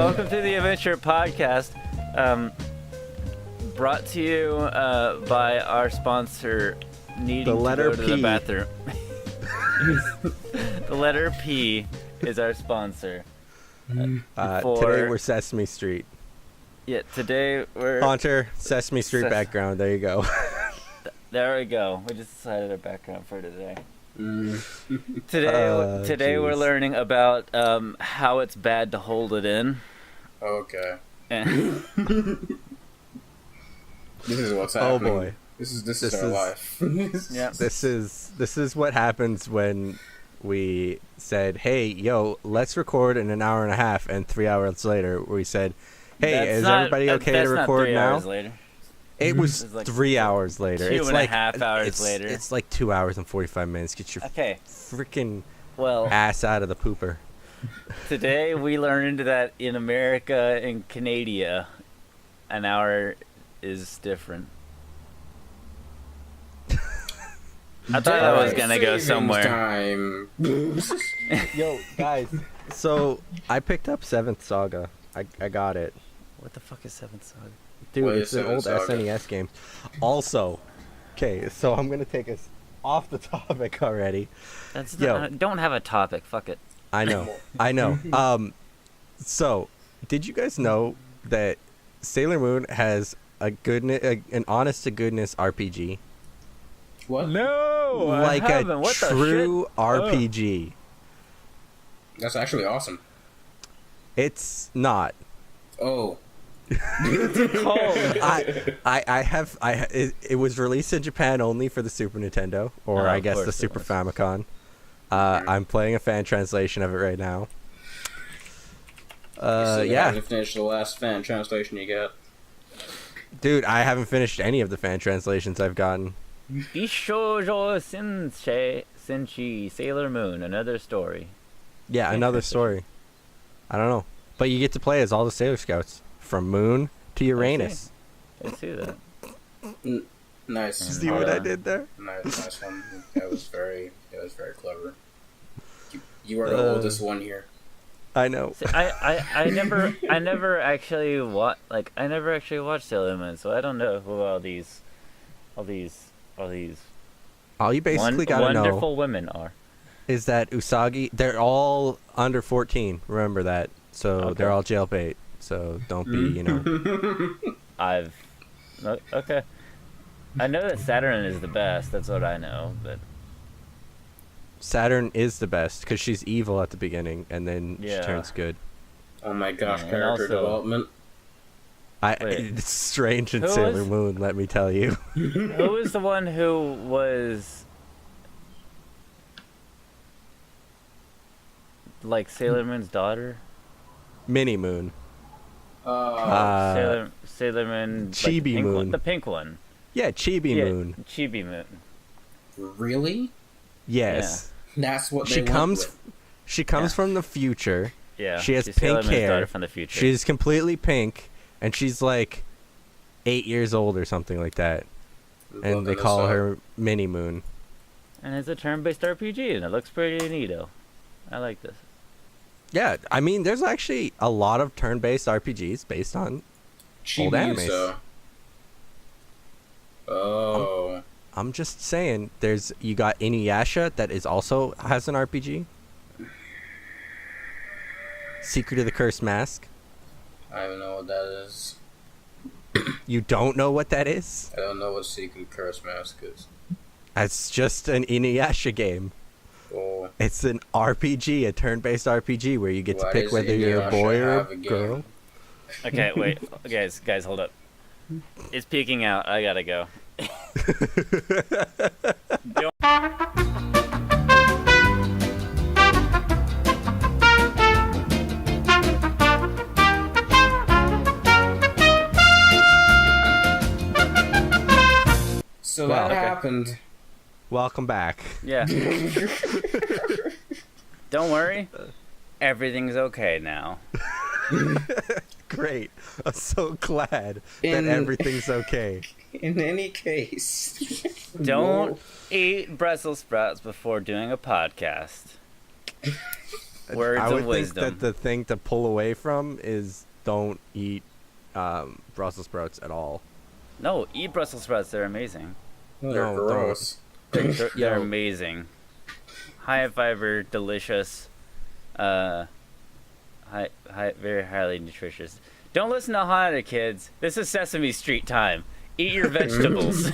welcome to the Adventure Podcast, brought to you by our sponsor, needing The letter to go to P. the bathroom. The letter P is our sponsor. Today we're Sesame Street. Yeah, today we're... Haunter, Sesame Street background. There you go. There we go. We just decided our background for today. Today we're learning about how it's bad to hold it in. Okay. And This is what's happening. Oh boy. This is our life. yeah. This is what happens when we said, "Hey, yo, let's record in an hour and a half," and 3 hours later we said, "Hey, is everybody okay to record now?" Hours later. It was like 3 hours later. Two It's and like a half hours later. It's like 2 hours and 45 minutes. Get your freaking ass out of the pooper. Today we learned that in America and Canada, an hour is different. I thought I was gonna go somewhere. Time. Yo, guys. So I picked up Seventh Saga. I got it. What the fuck is Seventh Saga? Dude, What it's is an old Seventh Saga? SNES game. Also, okay, so I'm gonna take us off the topic already. That's Yo. not, don't have a topic. Fuck it. I know. So did you guys know that Sailor Moon has an honest to goodness RPG? What? No, Like I haven't. a What true the RPG. That's actually awesome. It's not. Oh. It was released in Japan only for the Super Nintendo, or Oh, I of guess the course it Super was. Famicom. I'm playing a fan translation of it right now. You still Yeah, haven't finished the last fan translation you got. dude, I haven't finished any of the fan translations I've gotten. Bishoujo Senshi Sailor Moon, another story. Yeah, another story. I don't know, but you get to play as all the Sailor Scouts from Moon to Uranus. I see that. Nice. See what I did there? Nice one. That was very clever. You are the oldest one here. I know. See, I never actually watched Sailor Moon, so I don't know who all these All you basically gotta know wonderful women are. is that Usagi, they're all under 14. Remember that. So Okay. they're all jailbait. So don't be, Okay. I know that Saturn is the best. That's what I know, but Saturn is the best because she's evil at the beginning and then Yeah. she turns good. Oh my gosh, Yeah, and character also- development. Wait. It's strange in Who Sailor was- Moon, let me tell you. who was the one who was like Sailor Moon's daughter? Mini Moon. Sailor Moon, like, Chibi the pink Moon. one, the pink one. Yeah, Chibi Moon. Chibi Moon. Really? Yes. That's what they She went comes with. she comes Yeah. from the future. Yeah, She has she's Sailor pink Moon's hair. daughter from the future. She's completely pink and she's like 8 years old or something like that. And they Looking call this up. her Mini Moon. and it's a turn-based RPG, and it looks pretty neato. I like this. Yeah, I mean, there's actually a lot of turn-based RPGs based on old animes. Chibiusa. Oh. I'm just saying, you got Inuyasha that is also has an RPG. Secret of the Cursed Mask. I don't know what that is. You don't know what that is? I don't know what Secret Curse Mask is. It's just an Inuyasha game. Oh. It's an RPG, a turn-based RPG where you get to Why pick does whether you're a Inuyasha boy or have a a game? girl. Okay, wait, guys, hold up. It's peeking out. I gotta go. So Wow. that Okay. happened. Welcome back. Yeah. Don't worry. Everything's okay now. Great. I'm so glad In- that everything's okay. In any case. Don't eat Brussels sprouts before doing a podcast. Words I of would think wisdom. that the thing to pull away from is don't eat Brussels sprouts at all. No, eat Brussels sprouts. They're amazing. No, they're No, gross. They're Yo. amazing. High fiber, delicious, very highly nutritious. Don't listen to Haunter, kids. This is Sesame Street time. Eat your vegetables.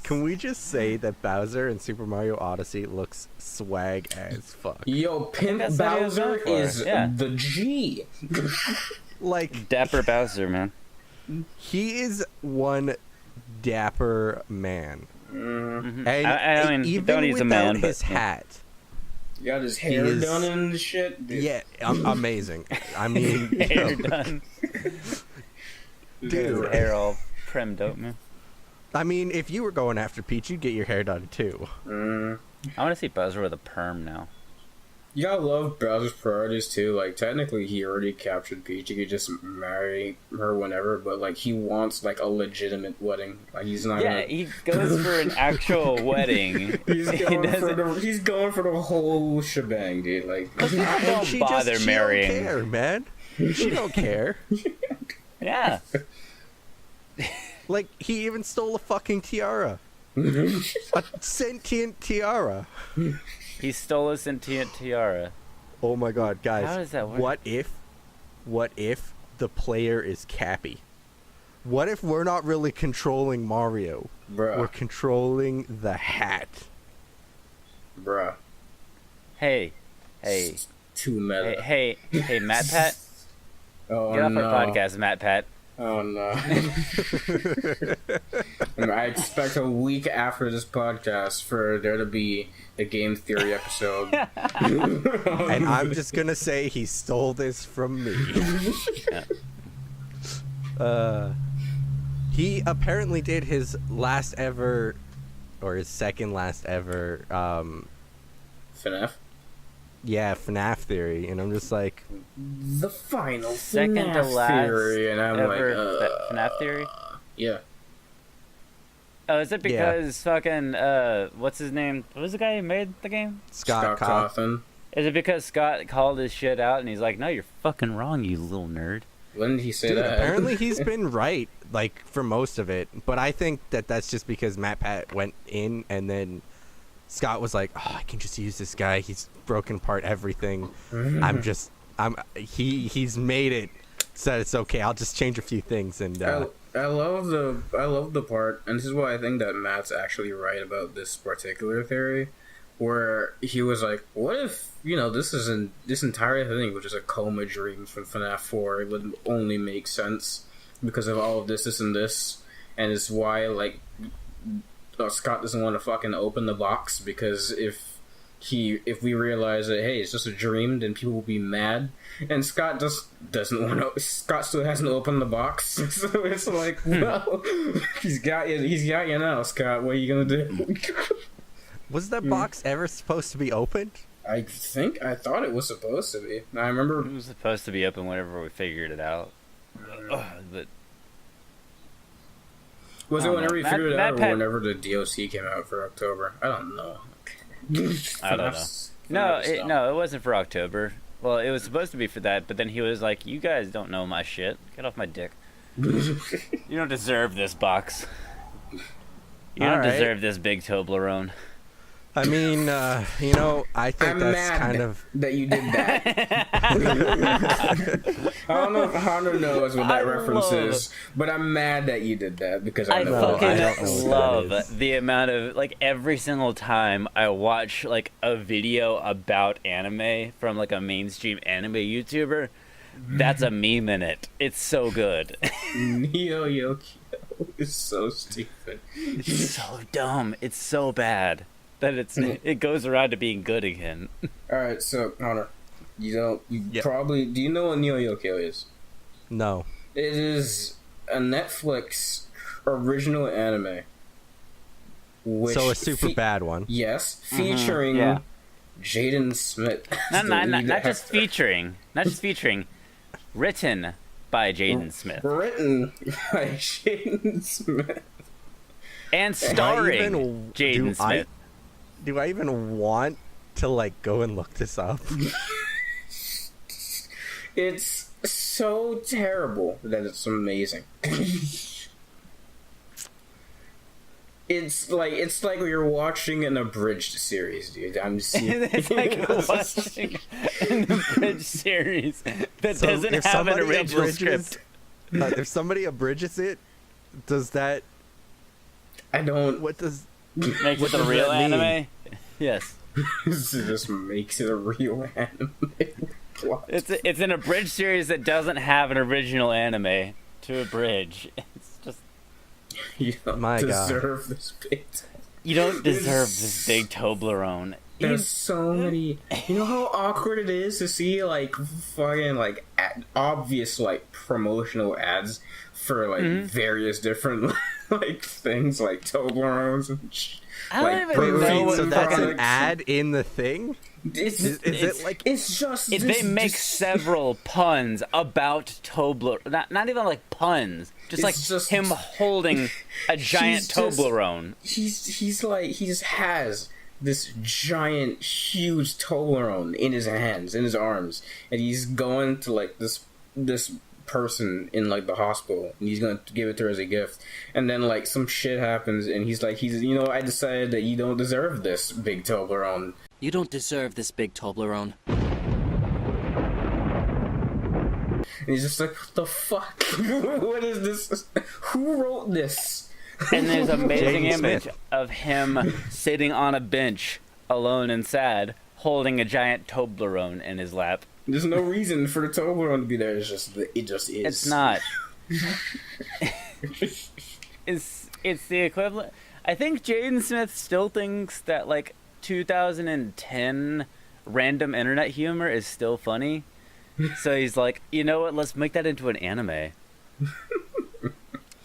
Can we just say that Bowser in Super Mario Odyssey looks swag as fuck? Yo, Pimp that's what he was Bowser going for, is yeah. the G. Like, Dapper Bowser, man. he is one dapper man. Mm-hmm. And I mean, even don't he's a without man, but his yeah. hat, He got his hair is- done and shit. Dude. yeah, amazing. I mean, Hair done. dude. His hair all primed up, man. I mean, if you were going after Peach, you'd get your hair done too. I want to see Bowser with a perm now. You gotta love Bowser's priorities too. Like, technically, he already captured Peach. He could just marry her whenever, but like, he wants like a legitimate wedding. Like, he's not. Yeah, gonna... he goes for an actual wedding. He's He going, doesn't- he's going for the whole shebang, dude. Like, Don't she bother just, marrying. She don't care, man. She don't care. Yeah. Like, he even stole a fucking tiara. A sentient tiara. He stole a sentient tiara. Oh my god, guys. How does that work? What if the player is Cappy? What if we're not really controlling Mario? bruh, We're controlling the hat. bruh, Hey, too meta. hey, Matt Pat. Oh Get off no! our podcast, Matt Pat. Oh no! I expect a week after this podcast for there to be a game theory episode. And I'm just gonna say he stole this from me. He apparently did his last ever, or his second last ever, FNAF. yeah, FNAF theory, and I'm just like, The final Second to FNAF last theory, and I'm ever like, FNAF theory. yeah. Oh, is it because fucking what's his name? What was the guy who made the game? Scott Cawthon. Cawthon. Is it because Scott called his shit out and he's like, "No, you're fucking wrong, you little nerd." When did he say Dude, that? apparently he's been right, like, for most of it. But I think that that's just because Matt Pat went in, and then Scott was like, "Oh, I can just use this guy. He's broken apart everything. He's made it so it's okay. I'll just change a few things." And I love the part, and this is why I think that Matt's actually right about this particular theory, where he was like, "What if this entire thing was just a coma dream from FNAF 4? It would only make sense because of all of this, and this, and it's why like Scott doesn't want to fucking open the box because if we realize that hey it's just a dream, then people will be mad." And Scott just doesn't want to. Scott still hasn't opened the box, so it's like, well, he's got you now, Scott. What are you gonna do? was that box ever supposed to be opened? I thought it was supposed to be. I remember. It was supposed to be open whenever we figured it out. But Was I it don't whenever know. you Matt- figured it Matt out, or Pat- whenever the DLC came out for October? I don't know. I don't know. No, it wasn't for October. Well, it was supposed to be for that, but then he was like, "You guys don't know my shit. Get off my dick. You don't deserve this box. You don't Alright. deserve this big Toblerone." I mean, I think I'm that's mad kind of. that you did that. I don't know if Hunter knows what that reference is, but I'm mad that you did that because I I know. I don't know fucking what that love is. the amount of like every single time I watch like a video about anime from like a mainstream anime YouTuber, that's a meme in it. It's so good. Neo Yokio is so stupid. It's so dumb. It's so bad that it goes around to being good again. All right, so Hunter, Yep. probably do you know what Neo Yokio is? No. It is a Netflix original anime. Which So a super bad one. Yes, featuring yeah. Jaden Smith. Not just featuring. Written by Jaden Smith. Written by Jaden Smith. And starring Jaden Smith. Do I even want to like go and look this up. It's so terrible that it's amazing. It's like you're watching an abridged series, dude. I'm serious. It's like watching an abridged series that doesn't have an original script. If somebody abridges it, does that? I don't. What does? Makes it a real anime? Yes. This just makes it a real anime. It's an abridged series that doesn't have an original anime to abridge. It's just you don't deserve this big. You don't deserve this big Toblerone. There's so many. You know how awkward it is to see like fucking like obvious like promotional ads for like various different like things like Toblerones and I don't even know what so that's an ad in the thing? They make several puns about Toblerone. Not even like puns. Just him holding a giant Toblerone. He just has this giant, huge Toblerone in his hands, in his arms, and he's going to like this person in like the hospital, and he's gonna give it to her as a gift, and then like some shit happens, and he's I decided that you don't deserve this big Toblerone. You don't deserve this big Toblerone. And he's just like, what the fuck? What is this? Who wrote this? And there's an amazing image of him sitting on a bench, alone and sad, holding a giant Toblerone in his lap. There's no reason for the Toblerone to be there. It just is. It's not. It's the equivalent. I think Jaden Smith still thinks that like 2010 random internet humor is still funny. So he's like, you know what? Let's make that into an anime.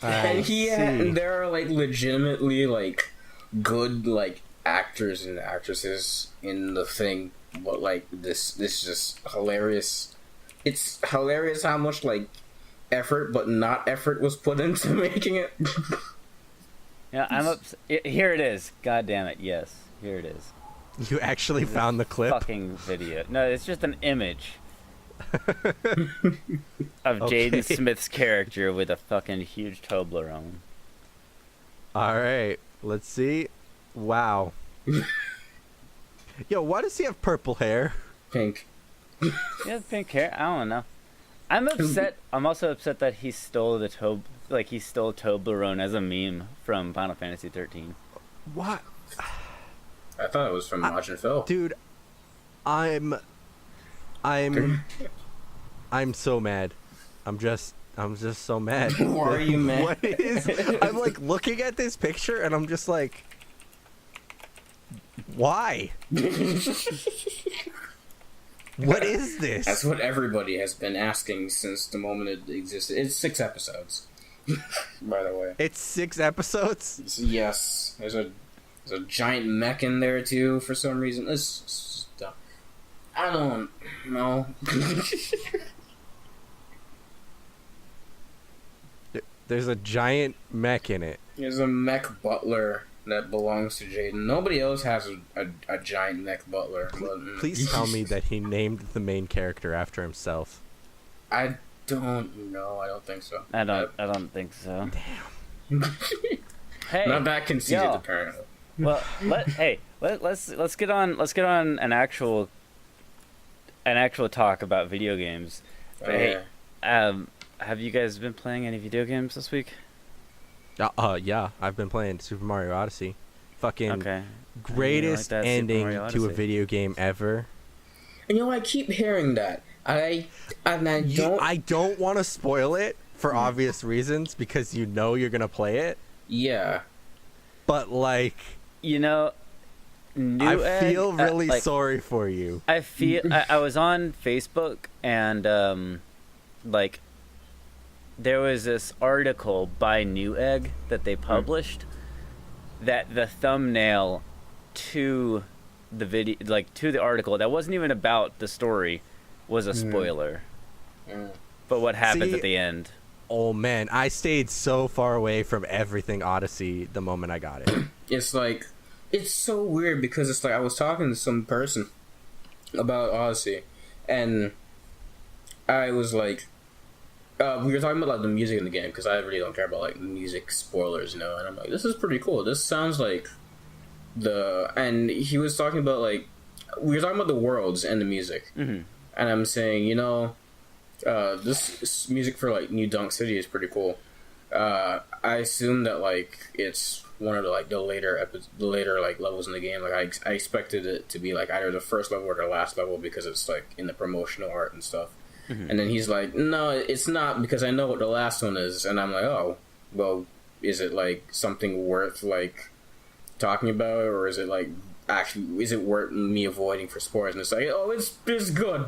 And there are like legitimately like good like actors and actresses in the thing, but like this is just hilarious. It's hilarious how much like effort but not effort was put into making it. Yeah, I'm here it is. God damn it. Yes. Here it is. You actually found the clip? Fucking video. No, it's just an image of Jaden Smith's character with a fucking huge Toblerone. Alright, let's see. Wow. Yo, why does he have purple hair? Pink. He has pink hair? I don't know. I'm upset. I'm also upset that he stole he stole Toblerone as a meme from Final Fantasy 13. What? I thought it was from Majin Phil. Dude, I'm so mad. I'm just so mad. Why are you mad? I'm like looking at this picture and I'm just like, why? What is this? That's what everybody has been asking since the moment it existed. It's 6 episodes, by the way. It's 6 episodes? Yes. There's a giant mech in there too for some reason. It's dumb. I don't know. There's a giant mech in it. There's a mech butler that belongs to Jaden. Nobody else has a giant mech butler. Please tell me that he named the main character after himself. I don't know. I don't think so. I don't think so. Damn. Hey, not that conceited apparently. Well, let's get on an actual talk about video games. Hey, have you guys been playing any video games this week? Yeah, I've been playing Super Mario Odyssey. Fucking greatest ending to a video game ever. And I keep hearing that. I don't want to spoil it for obvious reasons because you're gonna play it. Yeah. But like, I feel really sorry for you. I was on Facebook and like there was this article by Newegg that they published that the thumbnail to the video, like to the article that wasn't even about the story, was a spoiler. But what happens at the end? Oh man, I stayed so far away from everything Odyssey the moment I got it. It's like it's so weird because it's like I was talking to some person about Odyssey, and I was like, we were talking about like the music in the game because I really don't care about like music spoilers, and I'm like, this is pretty cool. This sounds like and he was talking about like we were talking about the worlds and the music, and I'm saying, this music for like New Dunk City is pretty cool. I assume that like it's one of the like the later like levels in the game. Like I expected it to be like either the first level or the last level because it's like in the promotional art and stuff. And then he's like, no, it's not, because I know what the last one is. And I'm like, oh, well, is it like something worth like talking about, or is it like actually is it worth me avoiding for spoilers? And it's like, oh, it's good.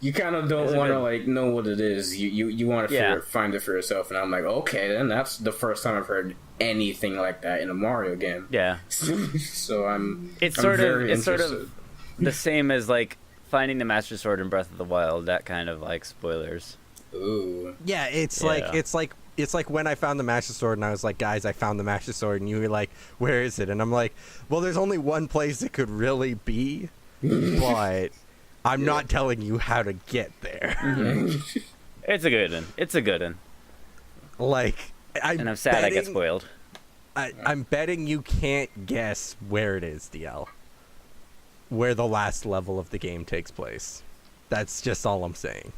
You kind of don't want to like know what it is. You want to find it for yourself. And I'm like, okay, then that's the first time I've heard anything like that in a Mario game. Yeah. So It's sort of the same as like finding the Master Sword in Breath of the Wild. That kind of like spoilers. Ooh. Yeah, it's like when I found the Master Sword and I was like, guys, I found the Master Sword, and you were like, where is it? And I'm like, well, there's only one place it could really be, but I'm not telling you how to get there. It's a good one. It's a good one. Like, and I'm sad I get spoiled. I'm betting you can't guess where it is, DL. Where the last level of the game takes place. That's just all I'm saying.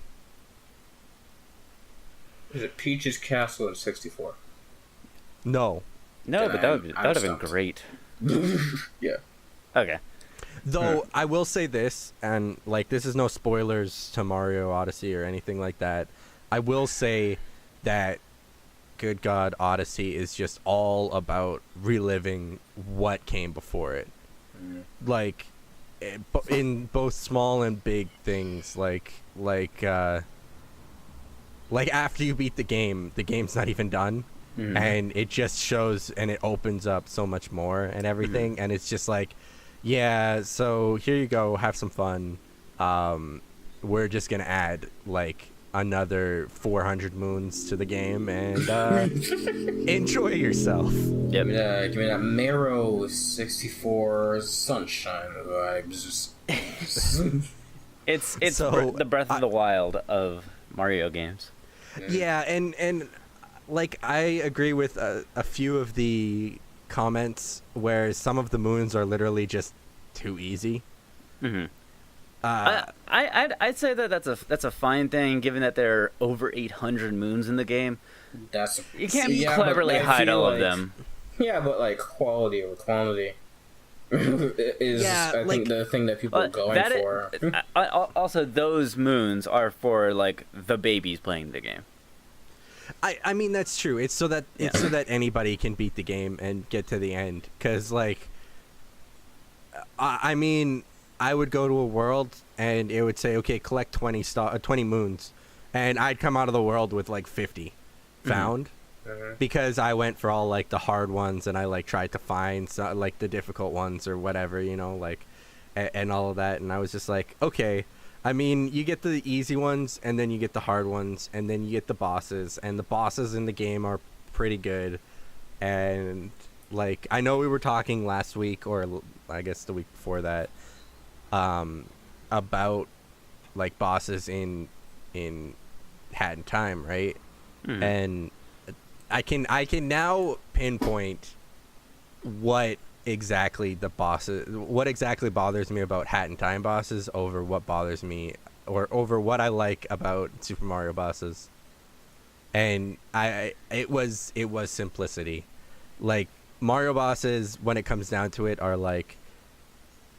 Is it Peach's Castle in 64? No. No, but that would have been great. Yeah. Okay. Though, I will say this, and like this is no spoilers to Mario Odyssey or anything like that. I will say that, good God, Odyssey is just all about reliving what came before it. Like, in both small and big things, like after you beat the game's not even done, and it just shows and it opens up so much more and everything, and it's just like, yeah, so here you go, have some fun. We're just gonna add like another 400 moons to the game and enjoy yourself. Yep. Give me that Marrow 64 sunshine vibes. It's So, the Breath of the Wild of Mario games. Yeah, and like I agree with a few of the comments where some of the moons are literally just too easy. I'd say that's a fine thing, given that there are over 800 moons in the game. You can't cleverly hide all of them. Yeah, but like quality over quantity is I think the thing that people are going for. Also, those moons are for like the babies playing the game. I mean that's true. It's so that anybody can beat the game and get to the end. Because like, I mean, I would go to a world and it would say, okay, collect 20 moons, and I'd come out of the world with like 50 found. Because I went for all like the hard ones, and I like tried to find like the difficult ones or whatever, like, and all of that. And I was just like, okay, I mean, you get the easy ones, and then you get the hard ones, and then you get the bosses, and the bosses in the game are pretty good. And like, I know we were talking last week, or I guess the week before that, about like bosses in Hat in Time, right? And I can now pinpoint what exactly bothers me about Hat in Time bosses over what bothers me, or over what I like about Super Mario bosses. And it was simplicity. Like, Mario bosses, when it comes down to it, are like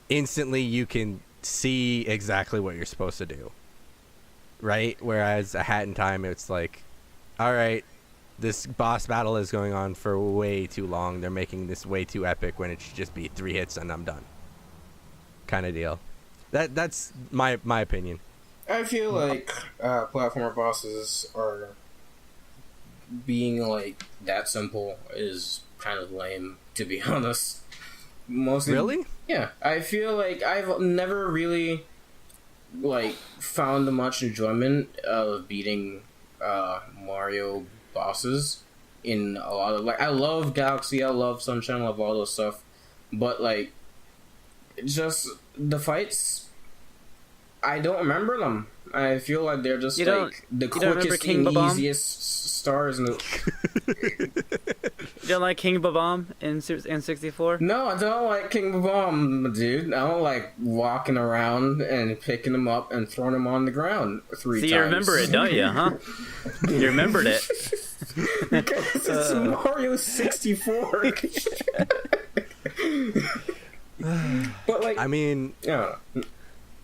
instantly you can see exactly what you're supposed to do, right? Whereas a Hat in Time, it's like, all right, this boss battle is going on for way too long. They're making this way too epic when it should just be 3 hits and I'm done, kind of deal. That's my opinion. I feel like platformer bosses are being like that simple is kind of lame, to be honest. Mostly, really? Yeah, I feel like I've never really like found much enjoyment of beating Mario bosses in a lot of, like, I love Galaxy, I love Sunshine, I love all those stuff, but like, just the fights, I don't remember them. I feel like they're just like the quickest and easiest stars in the... You don't like King Babam in 64? No, I don't like King Babam, dude. I don't like walking around and picking him up and throwing him on the ground 3 times. See, you remember it, don't you, huh? You remembered it. Because it's Mario 64. But like, I mean, yeah.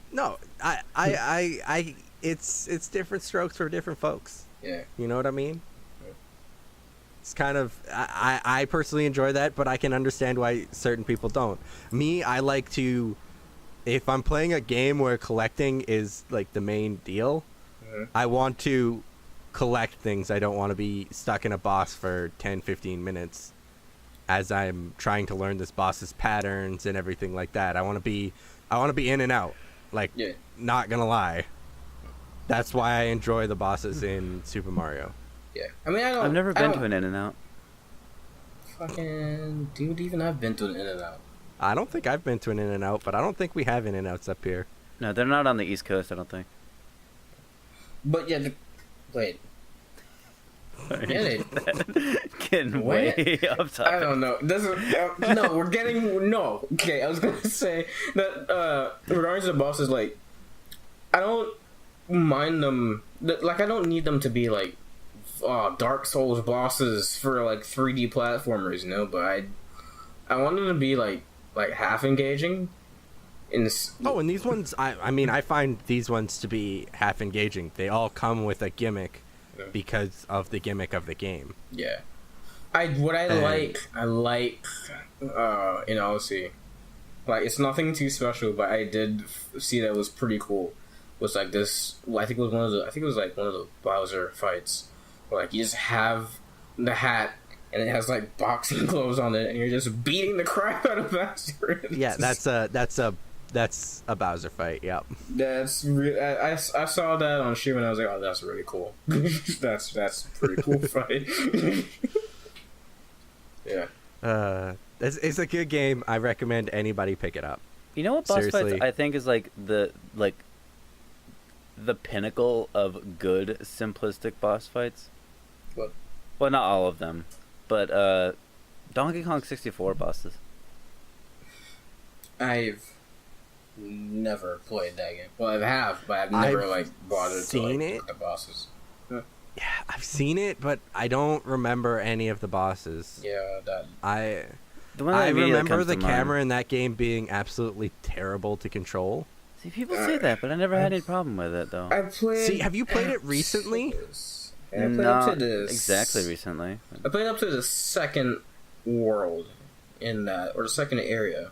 No, it's different strokes for different folks. Yeah. You know what I mean? It's kind of, I personally enjoy that, but I can understand why certain people don't. Me, I like to, if I'm playing a game where collecting is like the main deal, I want to collect things. I don't want to be stuck in a boss for 10, 15 minutes as I'm trying to learn this boss's patterns and everything like that. I want to be in and out. Like, not gonna lie. That's why I enjoy the bosses in Super Mario. Yeah. I mean, I've never been to an In-N-Out. Fucking dude, even I've been to an In-N-Out. I don't think I've been to an In-N-Out, but I don't think we have In-N-Outs up here. No, they're not on the East Coast, I don't think. But yeah, wait. Getting way up top. I don't know. No, we're getting Okay, I was gonna say that regarding the bosses, like, I don't mind them. Like, I don't need them to be like Dark Souls bosses for like 3D platformers, you know. But I want them to be like half engaging. And these ones, I mean, I find these ones to be half engaging. They all come with a gimmick. Because of the gimmick of the game. Yeah. I like in Odyssey, like, it's nothing too special, but I did see that it was pretty cool. It was like this, I think it was one of the Bowser fights where, like, you just have the hat and it has like boxing gloves on it and you're just beating the crap out of Bowser. Yeah, that's a Bowser fight. Yep. I saw that on stream and I was like, oh, that's really cool. that's a pretty cool fight. Yeah. It's a good game. I recommend anybody pick it up. You know what boss fights I think is like the pinnacle of good simplistic boss fights? What? Well, not all of them, but Donkey Kong 64 bosses. I've never played that game. Well, I have, but I've never bothered to look at the bosses. Yeah, I've seen it, but I don't remember any of the bosses. Yeah, I remember the camera in that game being absolutely terrible to control. See, people say that, but I never had any problem with it, though. See, have you played it recently? I played up to this. Exactly recently. I played up to the second world in that, or the second area.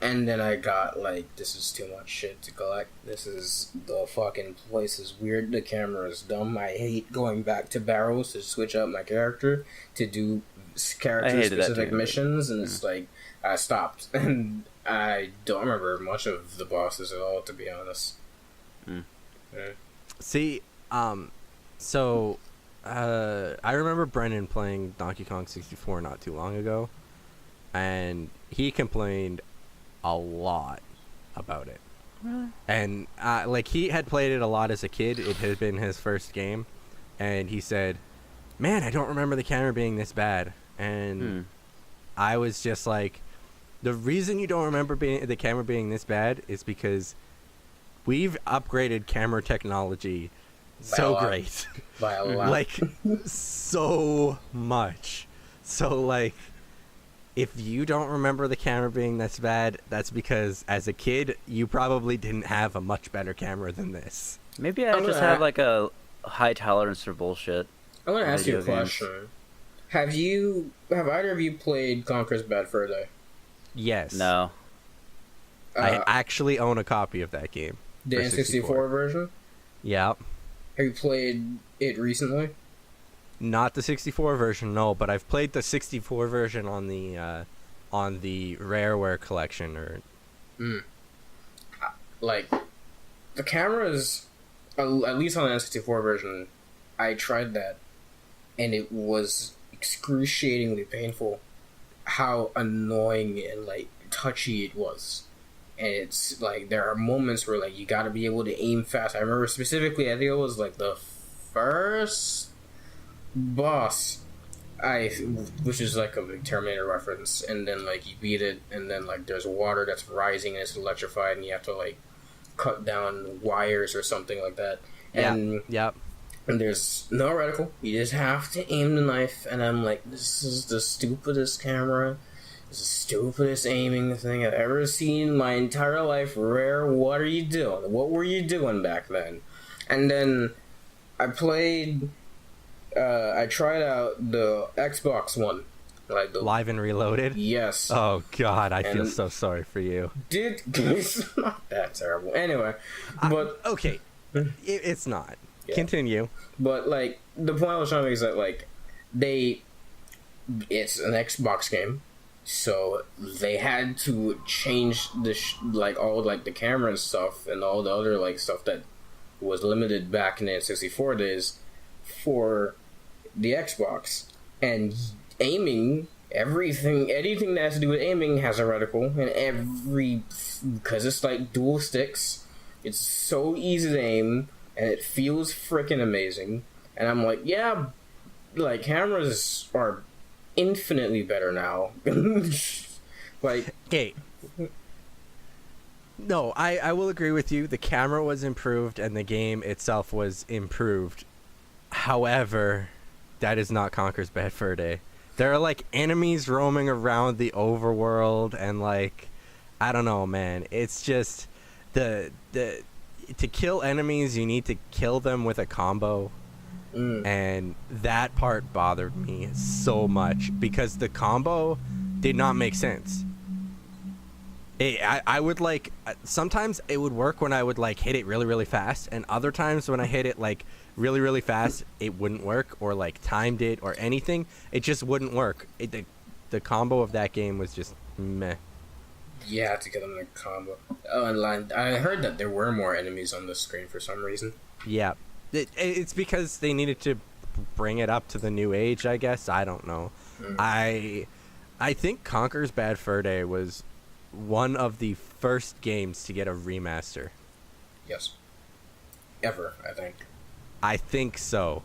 And then I got, like, this is too much shit to collect. The fucking place is weird. The camera is dumb. I hate going back to barrels to switch up my character to do character-specific missions. And it's like, I stopped. And I don't remember much of the bosses at all, to be honest. Mm. Yeah. See, so, I remember Brennan playing Donkey Kong 64 not too long ago. And he complained a lot about it. Really? And like, he had played it a lot as a kid. It had been his first game, and he said, man, I don't remember the camera being this bad. And I was just like, the reason you don't remember the camera being this bad is because we've upgraded camera technology so great. By a lot. Like, so much. So, like, if you don't remember the camera being this bad, that's because as a kid, you probably didn't have a much better camera than this. Maybe I just have like a high tolerance for bullshit. I want to ask you a question. Have either of you played Conker's Bad Fur Day? Yes. No. I actually own a copy of that game. The N64 version? Yeah. Have you played it recently? Not the 64 version, no, but I've played the 64 version on the Rareware collection, or like, the cameras, at least on the N64 version, I tried that, and it was excruciatingly painful how annoying and like touchy it was. And it's like there are moments where like you gotta be able to aim fast. I remember specifically, I think it was like the first boss, which is like a big Terminator reference, and then like you beat it, and then like there's water that's rising and it's electrified, and you have to like cut down wires or something like that. And and there's no reticle. You just have to aim the knife, and I'm like, this is the stupidest camera. It's the stupidest aiming thing I've ever seen in my entire life. Rare, what are you doing? What were you doing back then? And then I tried out the Xbox one. Like the Live and Reloaded? Yes. Oh, God, I feel so sorry for you. Dude, it's not that terrible. Anyway, but... okay, it's not. Yeah. Continue. But, like, the point I was trying to make is that, like, it's an Xbox game. So they had to change all like the camera and stuff and all the other like stuff that was limited back in the N64 days for the Xbox. And aiming, anything that has to do with aiming has a reticle, and because it's like dual sticks, it's so easy to aim and it feels freaking amazing. And I'm like, yeah, like cameras are infinitely better now. Like, okay. No, I will agree with you. The camera was improved and the game itself was improved. However, that is not Conker's Bad Fur Day. There are like enemies roaming around the overworld, and like, I don't know, man. It's just to kill enemies, you need to kill them with a combo. And that part bothered me so much because the combo did not make sense. I would like, sometimes it would work when I would like hit it really, really fast, and other times when I hit it like really, really fast, it wouldn't work, or like timed it or anything. It just wouldn't work. The combo of that game was just meh. Yeah, to get them in a combo. Oh, and I heard that there were more enemies on the screen for some reason. Yeah. It's because they needed to bring it up to the new age, I guess. I don't know. I think Conker's Bad Fur Day was one of the first games to get a remaster. Yes. Ever, I think. I think so.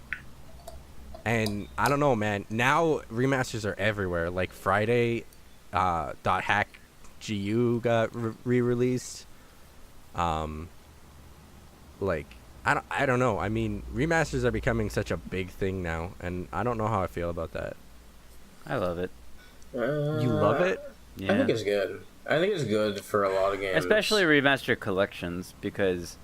And I don't know, man. Now remasters are everywhere. Like Friday, .hack GU got re-released. Like, I don't know. I mean, remasters are becoming such a big thing now, and I don't know how I feel about that. I love it. You love it? Yeah. I think it's good. I think it's good for a lot of games. Especially remaster collections, because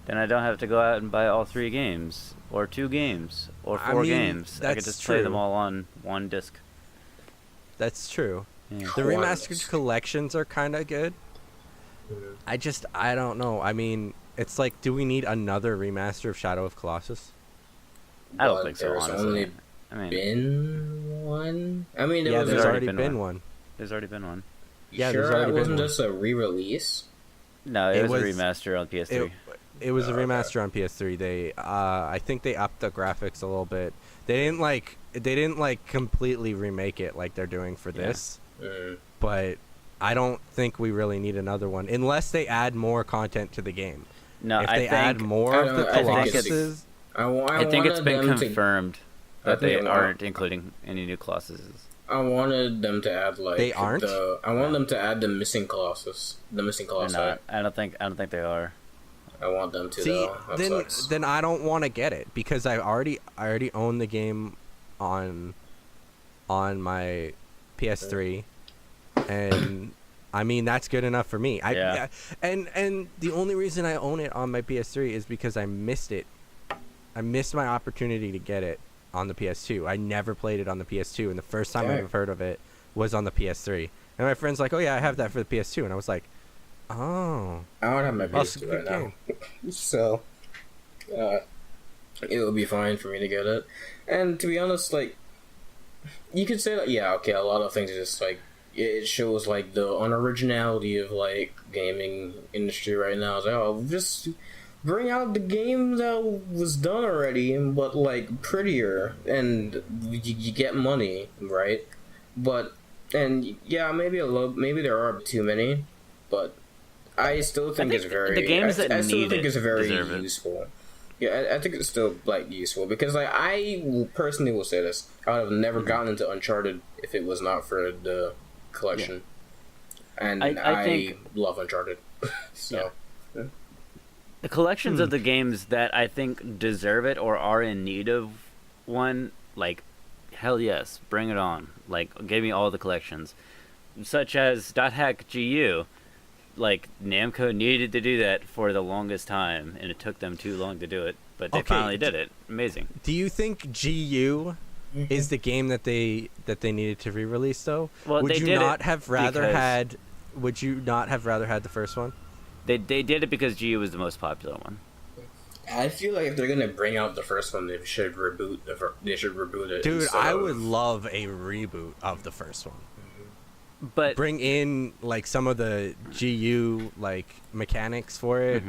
then I don't have to go out and buy all 3 games, or 2 games, or 4 games. I could just play them all on one disc. That's true. Yeah. The remastered collections are kind of good. I don't know. I mean, it's like, do we need another remaster of Shadow of Colossus? I don't think so, honestly. Been one? I mean, there's already been one. There's already been one. Yeah, sure, it wasn't just a re-release? No, it was a remaster on PS3. It was a remaster on PS3. They, I think they upped the graphics a little bit. They didn't completely remake it like they're doing for this. But I don't think we really need another one unless they add more content to the game. No, if they add more of the Colossuses, I think it's been confirmed that they aren't including any new Colossuses. I wanted them to add they aren't. I want them to add the missing Colossus, the missing Colossus. I don't think they are. I want them to. See, though. then I don't want to get it because I already own the game on my PS3, and I mean that's good enough for me. And the only reason I own it on my PS3 is because I missed it. I missed my opportunity to get it on the PS2. I never played it on the PS2, and the first time I ever heard of it was on the PS3. And my friend's like, "Oh yeah, I have that for the PS2," and I was like, "Oh, I don't have my PS2 right now, so it would be fine for me to get it." And to be honest, like, you could say that, yeah, okay, a lot of things are just like, it shows like the unoriginality of like gaming industry right now. It's like, oh, just bring out the game that was done already, but like prettier, and you get money, right? But And yeah, maybe there are too many, but I still think it's very. The games that I still need think it it's very deserve it. useful. Yeah, I think it's still like useful because like I personally will say this: I would have never gotten into Uncharted if it was not for the collection, and I think, love Uncharted. So. Yeah. The collections of the games that I think deserve it or are in need of one, like, hell yes, bring it on. Like, give me all the collections. Such as .hack GU. Like, Namco needed to do that for the longest time, and it took them too long to do it, but they finally did it. Amazing. Do you think GU is the game that they needed to re-release, though? Well, would they you did not it have rather had? Would you not have rather had the first one? They did it because GU was the most popular one. I feel like if they're gonna bring out the first one, they should reboot it. Dude, I would love a reboot of the first one. But bring in like some of the GU like mechanics for it,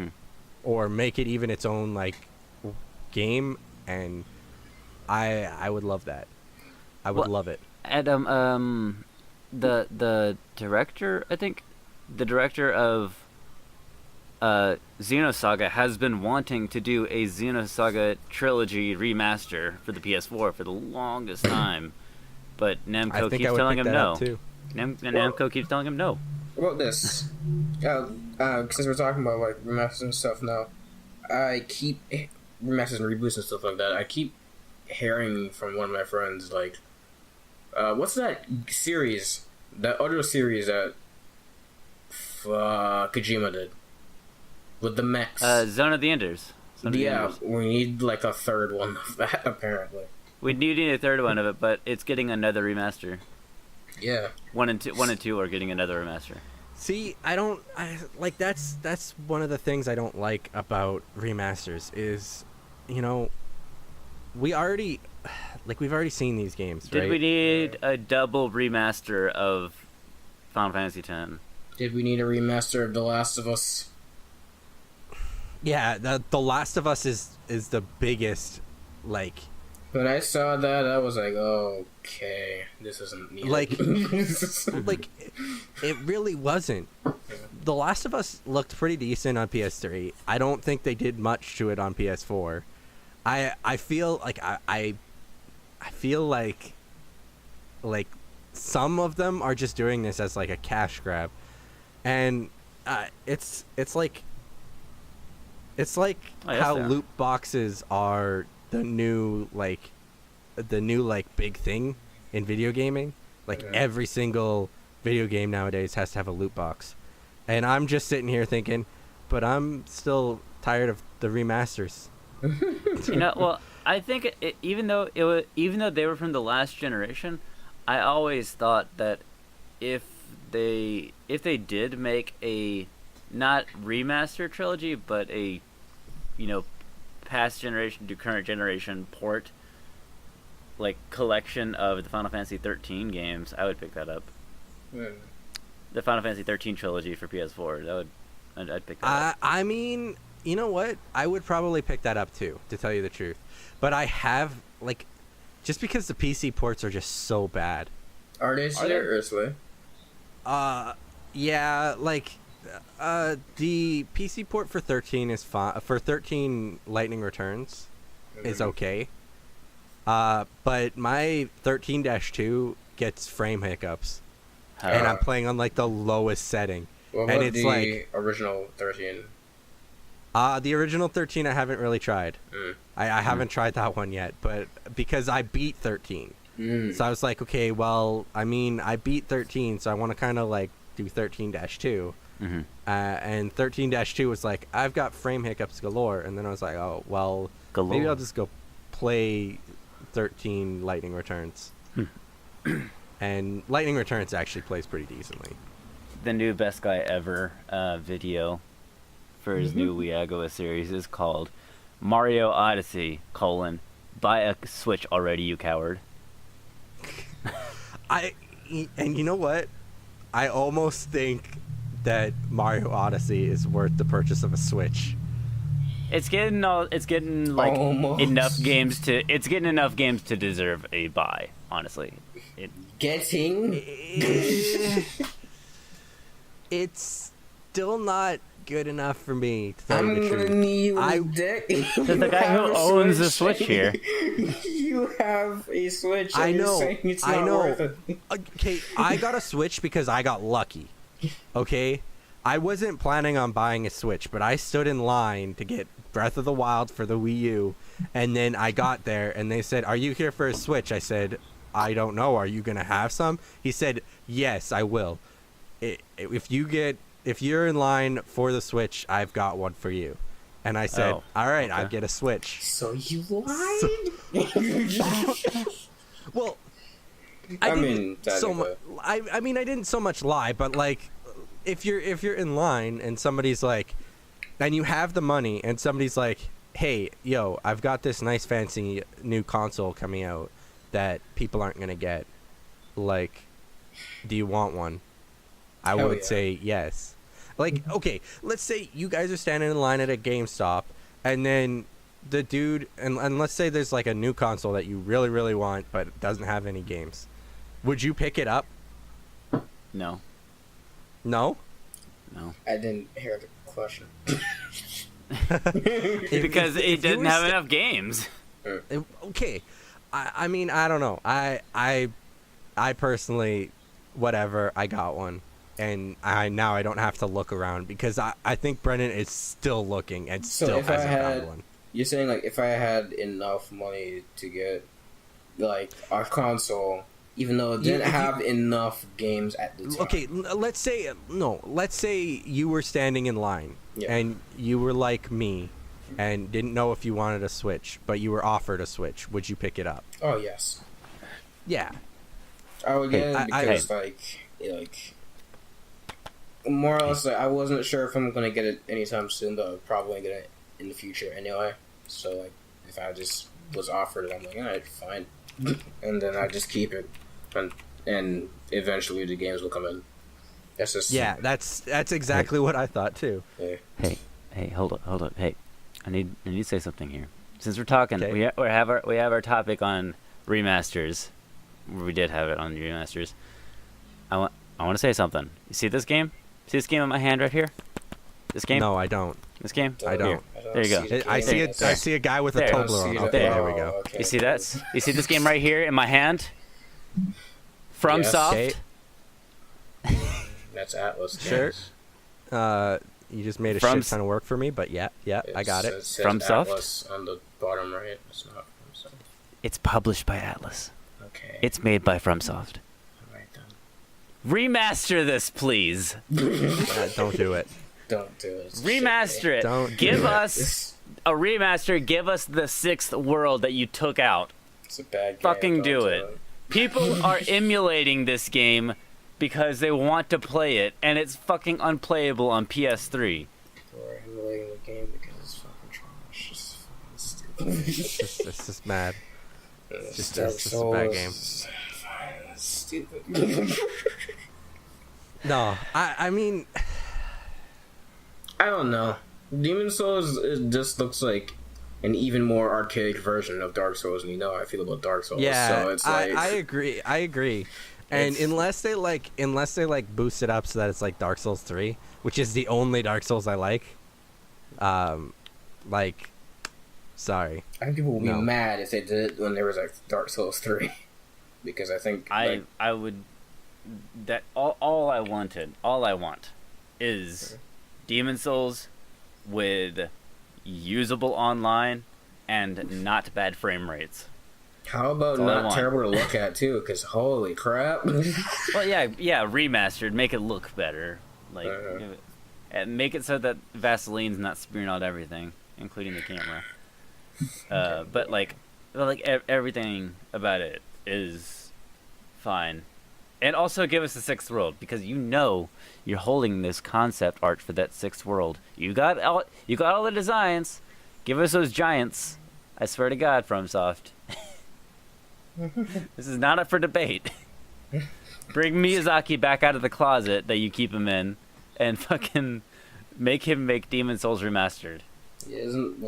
or make it even its own like game, and I would love that. I would love it. And the director, I think, the director of Xenosaga has been wanting to do a Xenosaga trilogy remaster for the PS4 for the longest time, but Namco keeps telling him no. Namco keeps telling him no. What about this? Since we're talking about like remasters and stuff now, I keep remasters and reboots and stuff like that. I keep hearing from one of my friends like, what's that series? That other series that Kojima did with the mechs. Zone of the Enders. We need like a third one of that apparently. We need a third one of it, but it's getting another remaster. Yeah. 1 and 2 are getting another remaster. See, I like that's one of the things I don't like about remasters is, you know, we've already seen these games, right? Did we need a double remaster of Final Fantasy X? Did we need a remaster of The Last of Us? Yeah, The Last of Us is the biggest, like. When I saw that, I was like, oh, okay, this isn't needed. Like, it really wasn't. The Last of Us looked pretty decent on PS3. I don't think they did much to it on PS4. I feel like I feel like some of them are just doing this as like a cash grab, and it's like how loot boxes are the new big thing in video gaming. Like every single video game nowadays has to have a loot box, and I'm just sitting here thinking, but I'm still tired of the remasters. You know, well, I think even though they were from the last generation, I always thought that if they did make a not remaster trilogy, but a, you know, past generation to current generation port, like collection of the Final Fantasy 13 games, I would pick that up. The Final Fantasy 13 trilogy for PS4, I'd pick that up. I mean, you know what? I would probably pick that up too, to tell you the truth. But I have just because the PC ports are just so bad. Are they seriously? Yeah, the PC port for 13 is fine. For 13 Lightning Returns is okay. But my 13-2 gets frame hiccups. And I'm playing on the lowest setting. What and about it's the original 13? The original 13 I haven't really tried. I haven't tried that one yet, but because I beat 13. So I was like, okay, well, I mean, I beat 13, so I want to kind of do 13-2. And 13-2 was like, I've got frame hiccups galore. And then I was like, oh, well, maybe I'll just go play 13 Lightning Returns. And Lightning Returns actually plays pretty decently. The new Best Guy Ever video for his new Wiagawa series is called Mario Odyssey, buy a Switch already, you coward. And you know what? I almost think that Mario Odyssey is worth the purchase of a Switch. It's getting enough games to deserve a buy. honestly. Getting? It's still not good enough for me, to tell I'm you the gonna truth. need you a dick. The guy who owns the Switch here. You have a Switch. I and know. You're saying it's I not know. worth it. Okay, I got a Switch because I got lucky. Okay? I wasn't planning on buying a Switch, but I stood in line to get Breath of the Wild for the Wii U, and then I got there, and they said, "Are you here for a Switch?" I said, "I don't know. Are you going to have some?" He said, "Yes, I will. If you're in line for the Switch, I've got one for you." And I said, "All right, I'll get a Switch." So you lied? Well, I mean, I didn't so much lie, but like, if you're in line and somebody's like, and you have the money, and somebody's like, "Hey, yo, I've got this nice fancy new console coming out that people aren't gonna get. Like, do you want one?" I would say yes. Like, okay, let's say you guys are standing in line at a GameStop, and then the dude, and let's say there's like a new console that you really, really want, but it doesn't have any games. Would you pick it up? No. No? No. I didn't hear the question. Because it doesn't have enough games. Okay. I mean, I don't know. I personally, whatever, I got one. And now I don't have to look around because I think Brennan is still looking and still hasn't got one. You're saying, like, if I had enough money to get, like, a console, even though it didn't have enough games at the time. Okay, let's say you were standing in line and you were like me and didn't know if you wanted a Switch, but you were offered a Switch. Would you pick it up? Oh, yes. Yeah. I would get it because, like, more or less, like, I wasn't sure if I'm going to get it anytime soon, but I'll probably get it in the future anyway. So, like, if I just was offered it, I'm like, alright, fine. And then I just keep it. And eventually the games will come in. That's just... Yeah, that's exactly what I thought, too. Yeah. Hey, hold up. Hey, I need to say something here. Since we're talking, we have our topic on remasters. We did have it on remasters. I want to say something. You see this game? See this game in my hand right here? This game? No, I don't. This game? I don't. There you go. I see a guy with a Toblerone. Okay, there we go. Okay. You see that? You see this game right here in my hand? FromSoft. That's Atlas. Sure. You just made a shit ton of work for me, but yeah, I got it. FromSoft? Atlas on the bottom right. It's not FromSoft. It's published by Atlas. Okay. It's made by FromSoft. Alright then. Remaster this, please. Don't do it. Don't do it. Remaster it. Don't give us a remaster. Give us the 6th world that you took out. It's a bad game. Fucking do it. People are emulating this game because they want to play it, and it's fucking unplayable on PS3. People are emulating the game because it's fucking trash. It's fucking stupid. It's just mad. It's just a bad game. Stupid. No, I mean... I don't know. Demon Souls, it just looks like an even more archaic version of Dark Souls, and you know how I feel about Dark Souls. Yeah, so it's like... I agree. And unless they boost it up so that it's like Dark Souls 3, which is the only Dark Souls I like, sorry. I think people would be mad if they did it when there was like Dark Souls 3, because I think I would. That all I want is Demon Souls with usable online and not bad frame rates. How about not terrible to look at too? Because holy crap! Well, yeah, remastered, make it look better, like and make it so that Vaseline's not smearing out everything, including the camera. But everything about it is fine, and also give us the 6th world, because you're holding this concept art for that 6th world. You got all the designs. Give us those giants. I swear to God, FromSoft. This is not up for debate. Bring Miyazaki back out of the closet that you keep him in, and fucking make him make Demon Souls remastered. He isn't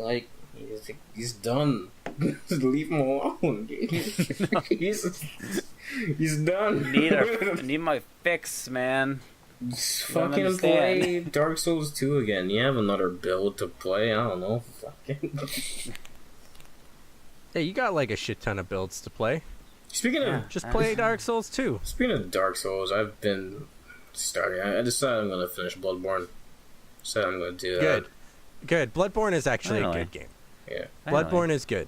He's done. Leave him alone. He's done. Need my fix, man. Just fucking play Dark Souls 2 again. You have another build to play. I don't know. Fucking. Hey, you got like a shit ton of builds to play. Speaking of, just play Dark Souls 2. Speaking of Dark Souls, I've been starting. I decided I'm gonna finish Bloodborne. Said I'm gonna do that. Good. Bloodborne is actually a good game. Yeah. Bloodborne is good.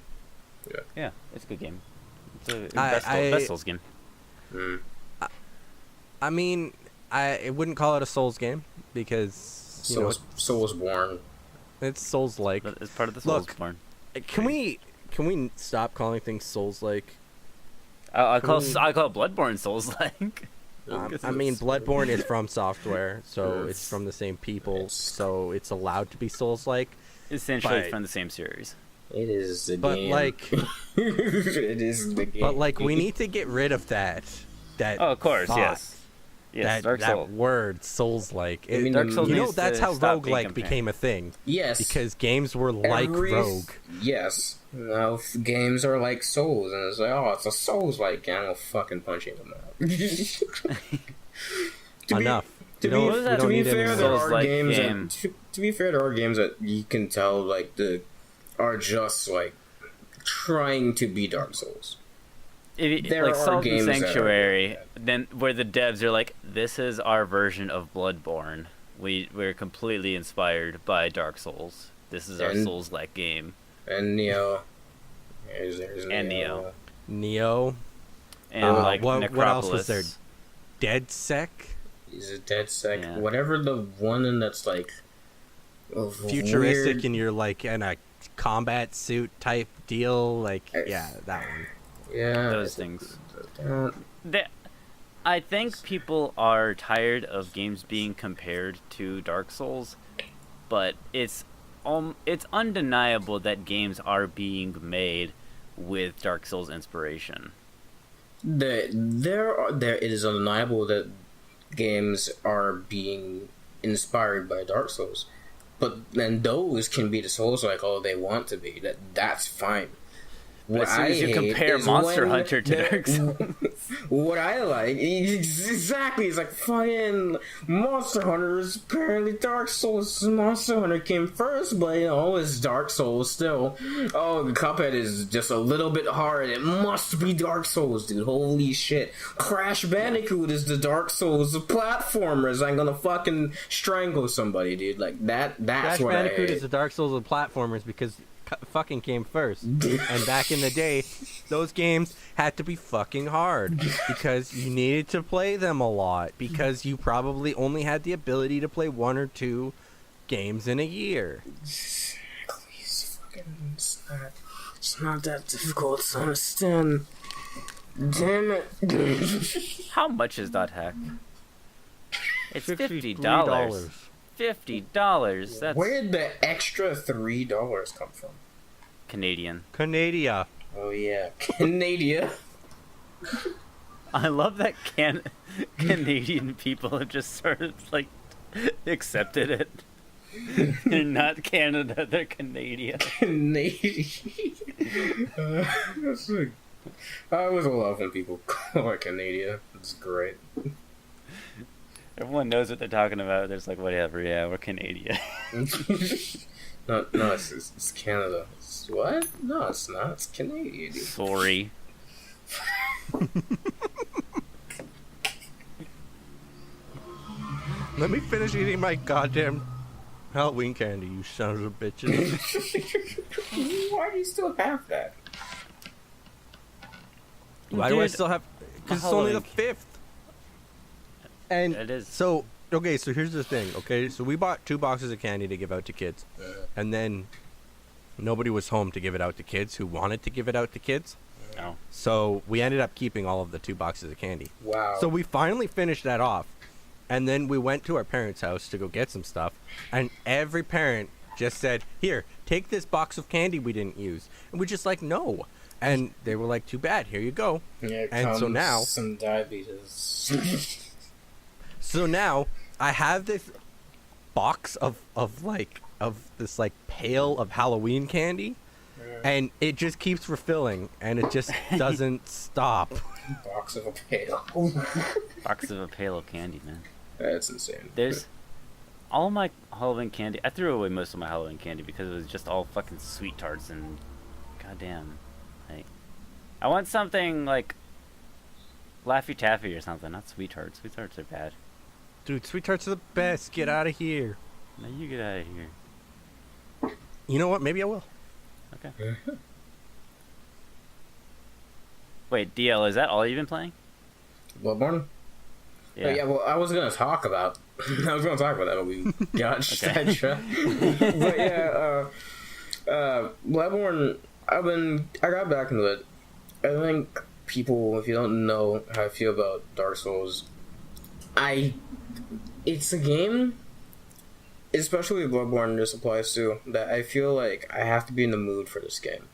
Yeah, it's a good game. It's a best Souls game. I mean, I wouldn't call it a Souls game because Soulsborne. It's Souls-like. It's part of the Soulsborne. Can we stop calling things Souls-like? I call Bloodborne Souls-like. I mean, Bloodborne is from Software, so it's from the same people, so it's allowed to be Souls-like. Essentially, it's from the same series. It is the game. But like, it is the game. But like, we need to get rid of that. Oh, of course, yes. Yes, Dark Souls. That word, Souls-like. Dark Souls that's how roguelike became a thing. Yes. Because games were like Rogue. Yes. Now games are like Souls, and it's like, oh, it's a Souls-like game. I'll fucking punch you in the mouth. Enough. To be fair, there are games that you can tell like are just like trying to be Dark Souls. Like Salt and Sanctuary, then where the devs are like, this is our version of Bloodborne. We're completely inspired by Dark Souls. This is our Souls-like game. And Neo. And Neo. Neo. And like Necropolis. What else was there? Dead Sec? Is it Dead Sec? Yeah. Whatever the one that's like futuristic weird. And you're like in a combat suit type deal. Like, yeah, that one. Yeah. Those things. I think people are tired of games being compared to Dark Souls, but it's undeniable that games are being made with Dark Souls inspiration. It is undeniable that games are being inspired by Dark Souls, but then those can be the Souls-like all they want to be. That's fine. What as soon as you compare Monster Hunter to Dark Souls. What I like, exactly, it's like fucking Monster Hunter is apparently Dark Souls. Monster Hunter came first, but it's Dark Souls still. Oh, Cuphead is just a little bit hard. It must be Dark Souls, dude. Holy shit. Crash Bandicoot is the Dark Souls of platformers. I'm gonna fucking strangle somebody, dude. Like that's Crash what Bandicoot I is the Dark Souls of platformers because fucking came first. And back in the day, those games had to be fucking hard because you needed to play them a lot because you probably only had the ability to play one or two games in a year. Please, fucking, it's not that difficult to understand. Damn it. How much is that hack? It's $50. $50. That's where did the extra $3 come from? Canadian. Canada. Oh yeah, Canada. I love that Canadian people have just sort of like accepted it. They're not Canada, they're Canadian. Canadian. I always love when people call it Canada. It's great. Everyone knows what they're talking about. There's like, whatever, yeah, we're Canadian. No, it's Canada. What? No, it's not. It's Canadian. Sorry. Let me finish eating my goddamn Halloween candy, you sons of bitches. Why do you still have that? Why do I still have... Because it's only the 5th. And it is. So here's the thing, okay? So we bought 2 boxes of candy to give out to kids. And then nobody was home to give it out to kids who wanted to give it out to kids. No. So we ended up keeping all of the 2 boxes of candy. Wow. So we finally finished that off. And then we went to our parents' house to go get some stuff. And every parent just said, here, take this box of candy we didn't use. And we're just like, no. And they were like, too bad, here you go. Here and so now... some diabetes. So now I have this box of this like pail of Halloween candy and it just keeps refilling, and it just doesn't stop. Box of a Pale. Box of a Pale candy, man. That's insane. There's all of my Halloween candy. I threw away most of my Halloween candy because it was just all fucking sweet tarts and goddamn. Like, I want something like Laffy Taffy or something, not sweet tarts. Sweet tarts are bad. Dude, sweet tarts are the best. Get out of here. Now you get out of here. You know what? Maybe I will. Okay. Wait, DL, is that all you've been playing? Bloodborne? Yeah. Yeah, well, I was gonna talk about that, but we got sidetracked. But yeah, Bloodborne, I got back into it. I think people, if you don't know how I feel about Dark Souls, it's a game, especially Bloodborne this applies to, that I feel like I have to be in the mood for this game.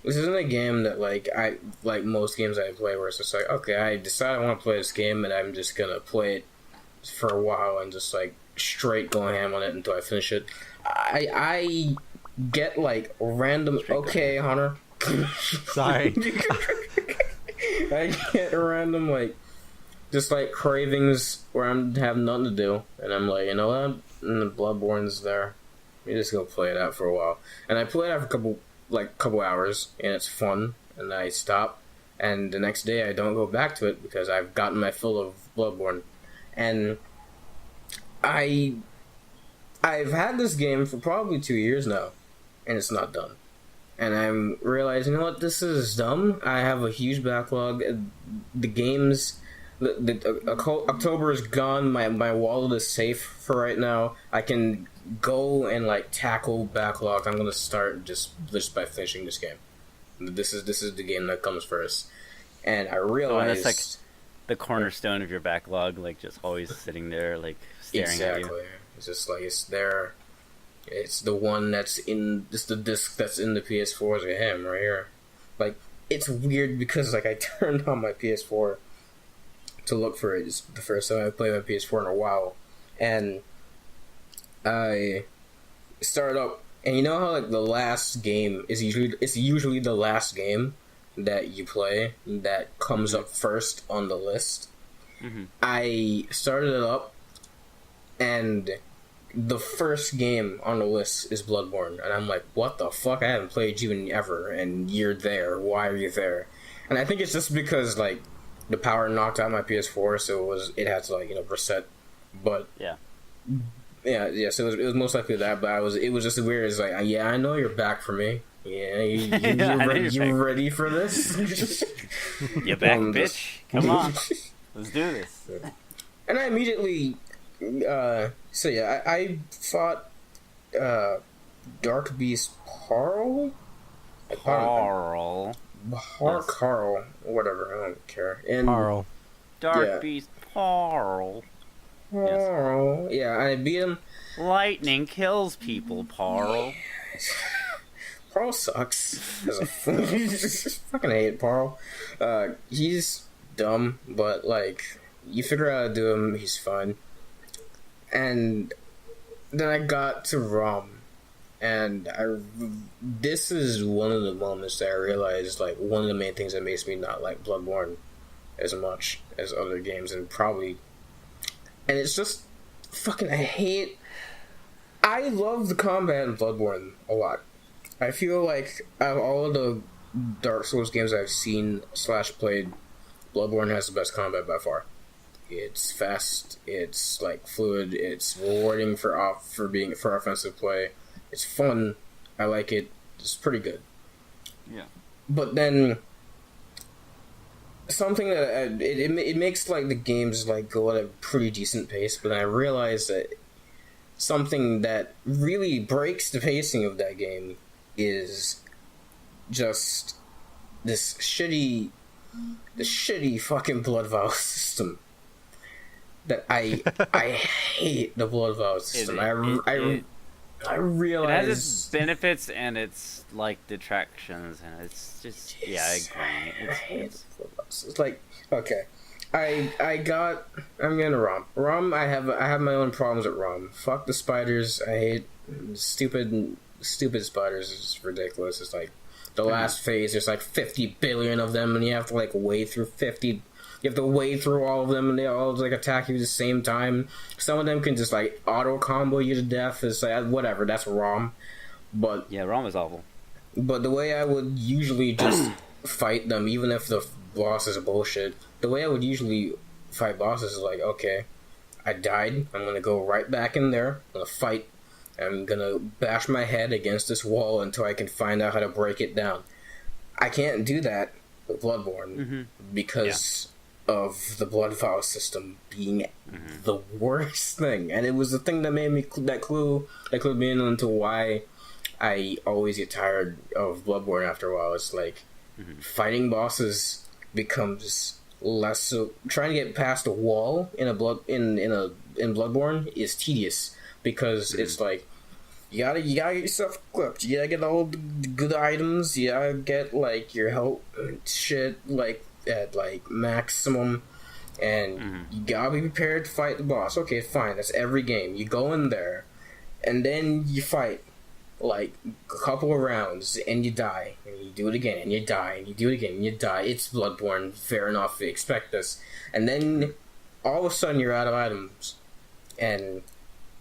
This isn't a game that, like most games I play where it's just like, okay, I decide I want to play this game and I'm just gonna play it for a while and just, like, straight go ham on it until I finish it. I get, like, random... Okay, Hunter. Sorry. I get random, like, just, like, cravings where I have nothing to do. And I'm like, you know what? And the Bloodborne's there. You just go play it out for a while. And I play it out for a couple hours, and it's fun. And I stop. And the next day I don't go back to it because I've gotten my fill of Bloodborne. And I've had this game for probably 2 years now, and it's not done. And I'm realizing, you know what, this is dumb. I have a huge backlog. The games, October is gone. My wallet is safe for right now. I can go and, like, tackle backlog. I'm gonna start just by finishing this game. This is the game that comes first. And I realized... Oh, and it's like the cornerstone of your backlog, like, just always sitting there, like, staring at you. Exactly. It's just like, it's there. It's the one that's in... It's the disc that's in the PS4 is like him right here. Like, it's weird because, like, I turned on my PS4 to look for it. It's the first time I played my PS4 in a while. And I started up, and you know how, like, the last game is usually the last game that you play that comes up first on the list. Mm-hmm. I started it up, and the first game on the list is Bloodborne, and I'm like, what the fuck? I haven't played you in ever, and you're there. Why are you there? And I think it's just because, like, the power knocked out my PS4, so it had to, like, you know, reset. But yeah. So it was most likely that. But it was just weird. It's like, yeah, I know you're back for me. Yeah, you ready for this? You're back, bitch. Come on, let's do this. And I immediately, I fought Dark Beast Carl. Carl, whatever. I don't care. And Carl. Dark Beast Carl. Carl. Yes. Yeah, I beat him. Lightning kills people, Carl. Parl sucks. Fucking hate Parl. He's dumb, but, like, you figure out how to do him, he's fun. And then I got to Rom, and this is one of the moments that I realized, like, one of the main things that makes me not like Bloodborne as much as other games, and it's just fucking, I love the combat in Bloodborne a lot. I feel like out of all of the Dark Souls games I've seen / played, Bloodborne has the best combat by far. It's fast, it's, like, fluid, it's rewarding for offensive play. It's fun. I like it. It's pretty good. Yeah. But then something that it makes, like, the games, like, go at a pretty decent pace, but then I realized that something that really breaks the pacing of that game is just the shitty fucking blood vial system. That I hate the blood vial system. I realize it has its benefits and its, like, detractions, and it's just I agree. It's like, okay, I'm getting a Rom. I have my own problems with Rom. Fuck the spiders. I hate stupid stupid spiders is just ridiculous. It's like the last phase. There's like 50 billion of them, and you have to like wade through 50. You have to wade through all of them, and they all like attack you at the same time. Some of them can just like auto combo you to death. It's like whatever. That's ROM. But yeah, ROM is awful. But the way I would usually just fight them, even if the boss is bullshit, the way I would usually fight bosses is like, okay, I died. I'm gonna go right back in there. I'm gonna fight. I'm gonna bash my head against this wall until I can find out how to break it down. I can't do that with Bloodborne because of the blood vial system being the worst thing, and it was the thing that made me that clued me in into why I always get tired of Bloodborne after a while. It's like fighting bosses becomes less so. Trying to get past a wall in Bloodborne is tedious because it's like you gotta get yourself equipped. You gotta get all the good items. You gotta get like your health shit like at like maximum, and you gotta be prepared to fight the boss. Okay, fine. That's every game. You go in there, and then you fight like a couple of rounds, and you die, and you do it again, and you die, and you do it again, and you die. It's Bloodborne. Fair enough. We expect this. And then all of a sudden, you're out of items, and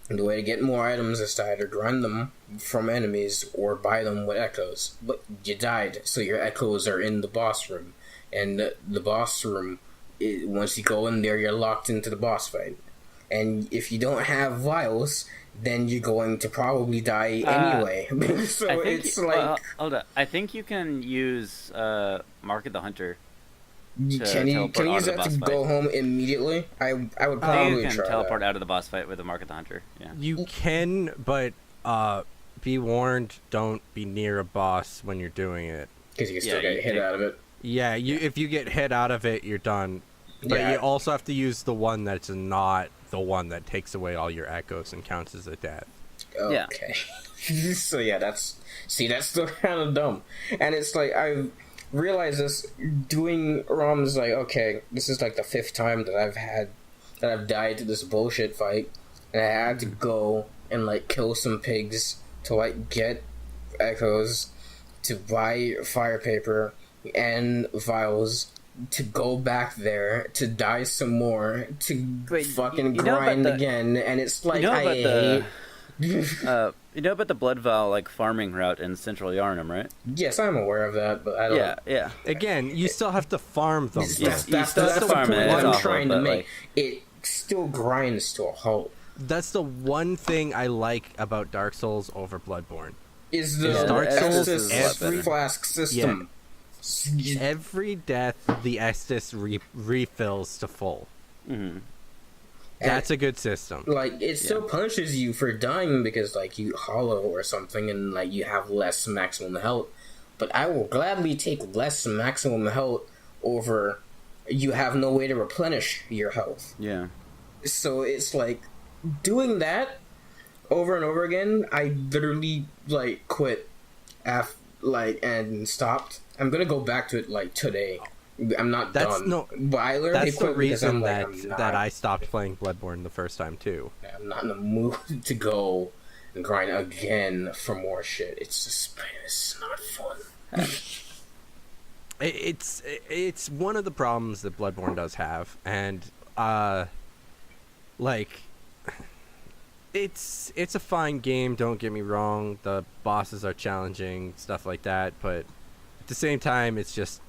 the way to get more items is to either grind them from enemies or buy them with echoes. But you died, so your echoes are in the boss room. And the boss room, once you go in there, you're locked into the boss fight. And if you don't have vials, then you're going to probably die anyway. So it's like... hold on. I think you can use Mark of the Hunter. Can you use that to go home immediately? I would probably try you can teleport out of the boss fight with the Mark of the Hunter. Yeah. You can, but be warned, don't be near a boss when you're doing it. Because you can still get hit out of it. Yeah, if you get hit out of it, you're done. But you also have to use the one that's not the one that takes away all your echoes and counts as a death. Okay. So that's still kind of dumb. And it's like, I've realized this, doing ROM is like, okay, this is like the 5th time that I've died to this bullshit fight, and I had to go and like kill some pigs to like get echoes, to buy fire paper and vials, to go back there, to die some more, to fucking grind again, and it's like, you know about the blood vial like farming route in Central Yarnum, right? Yes, I'm aware of that, but I don't... Yeah. Again, you still have to farm them. That's the point I'm trying to make. It still grinds to a halt. That's the one thing I like about Dark Souls over Bloodborne. Is the Dark Souls every flask system. Yeah. Every death, the Estus refills to full. That's a good system. Like, it still punishes you for dying because, like, you hollow or something and, like, you have less maximum health. But I will gladly take less maximum health over you have no way to replenish your health. Yeah. So it's like, doing that over and over again, I literally, like, quit and stopped. I'm gonna go back to it like today. I'm not done. But I literally that's the reason that I stopped playing Bloodborne the first time too. I'm not in the mood to go and grind again for more shit. It's not fun. It's one of the problems that Bloodborne does have, and like it's a fine game. Don't get me wrong. The bosses are challenging, stuff like that, but at the same time, it's just,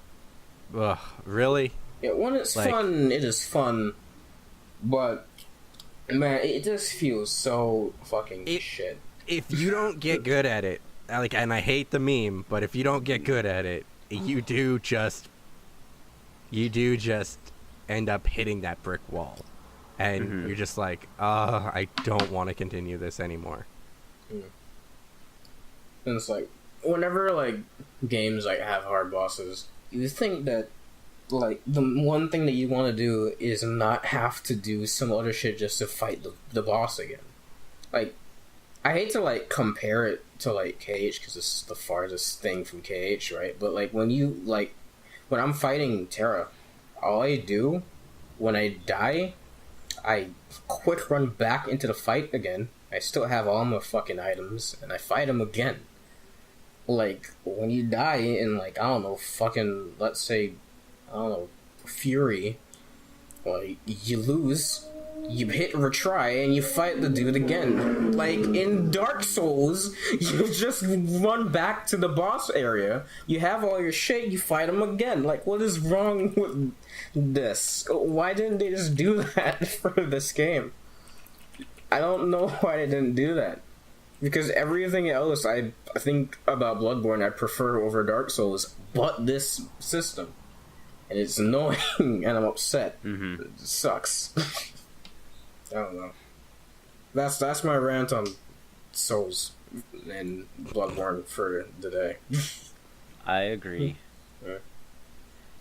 really? Yeah, when it's fun, it is fun, but, man, it just feels so fucking shit. If you don't get good at it, and I hate the meme, but if you don't get good at it, you do just end up hitting that brick wall. And you're just like, I don't want to continue this anymore. And it's like, whenever, like, games, like, have hard bosses, you think that, like, the one thing that you want to do is not have to do some other shit just to fight the boss again. Like, I hate to, like, compare it to, like, KH, because it's the farthest thing from KH, right? But, like, when I'm fighting Terra, all I do, when I die, I quick run back into the fight again, I still have all my fucking items, and I fight him again. Like, when you die in, like, I don't know, fucking, let's say, I don't know, Fury, like, you lose, you hit retry, and you fight the dude again. Like, in Dark Souls, you just run back to the boss area, you have all your shit, you fight him again. Like, what is wrong with this? Why didn't they just do that for this game? I don't know why they didn't do that. Because everything else I think about Bloodborne I prefer over Dark Souls, but this system. And it's annoying, and I'm upset. Mm-hmm. It sucks. I don't know. That's my rant on Souls and Bloodborne for the day. I agree. Yeah.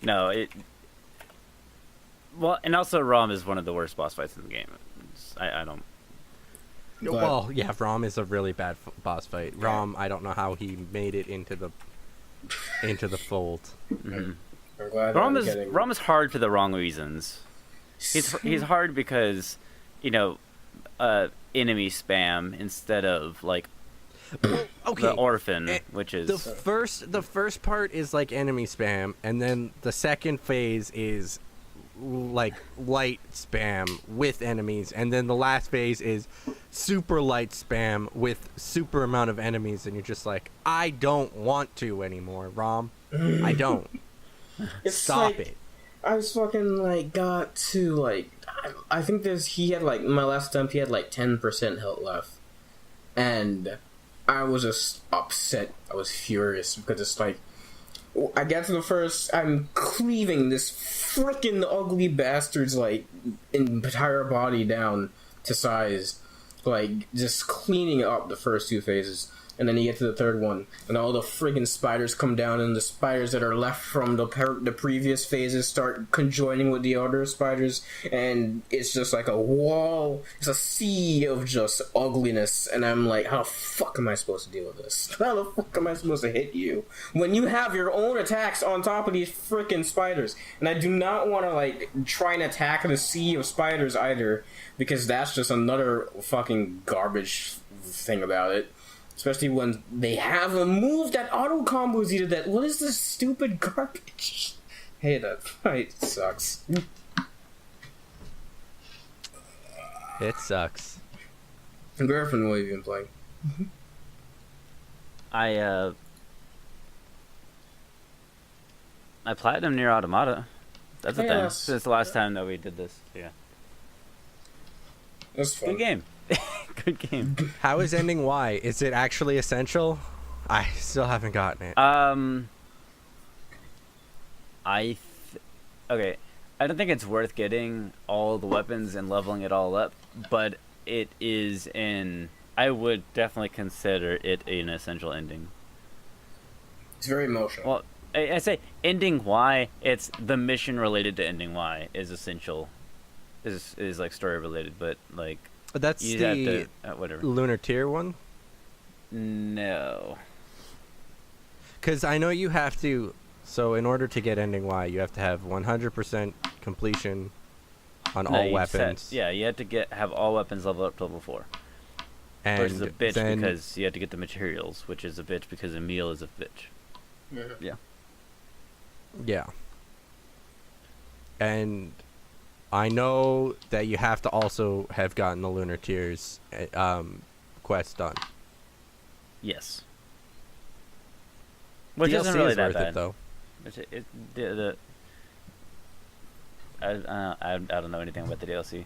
No, well, and also Rom is one of the worst boss fights in the game. I don't... But, well, yeah, Rom is a really bad boss fight. Yeah. Rom, I don't know how he made it into the fold. Mm-hmm. I'm glad Rom is hard for the wrong reasons. He's hard because, enemy spam instead of like Okay, the orphan, which is the first part is like enemy spam, and then the second phase is like light spam with enemies, and then the last phase is super light spam with super amount of enemies, and you're just like, I don't want to anymore, Rom. I don't. Stop it. I was fucking like got to like I think he had like my last attempt he had like 10% health left, and I was just upset. I was furious because it's like I get to the first, I'm cleaving this freaking ugly bastard's like entire body down to size, like just cleaning up the first two phases. And then you get to the third one, and all the friggin' spiders come down, and the spiders that are left from the previous phases start conjoining with the other spiders, and it's just like a wall, it's a sea of just ugliness, and I'm like, how the fuck am I supposed to deal with this? How the fuck am I supposed to hit you? When you have your own attacks on top of these frickin' spiders, and I do not want to, like, try and attack the sea of spiders either, because that's just another fucking garbage thing about it. Especially when they have a move that auto combos you to that. What is this stupid garbage? Hey, that fight sucks. It sucks. Griphen, what have you been playing? I platinum near Automata. That's the thing. Yes. Since the last time that we did this. Yeah. That's fun. Good game. Good game. How is ending Y? Is it actually essential? I still haven't gotten it. Okay. I don't think it's worth getting all the weapons and leveling it all up, but it is I would definitely consider it an essential ending. It's very emotional. Well, I say ending Y, it's the mission related to ending Y is essential. Is like story related, but like But that's you the have to, whatever. Lunar Tier one? No. Because I know you have to... So in order to get ending Y, you have to have 100% completion on all weapons. You have to have all weapons leveled up to level 4. And which is a bitch then, because you have to get the materials, which is a bitch because Emil is a bitch. Yeah. Yeah. And I know that you have to also have gotten the Lunar Tiers quest done. Yes. Which DLC isn't really is that worth bad. it, though. I don't know anything about the DLC.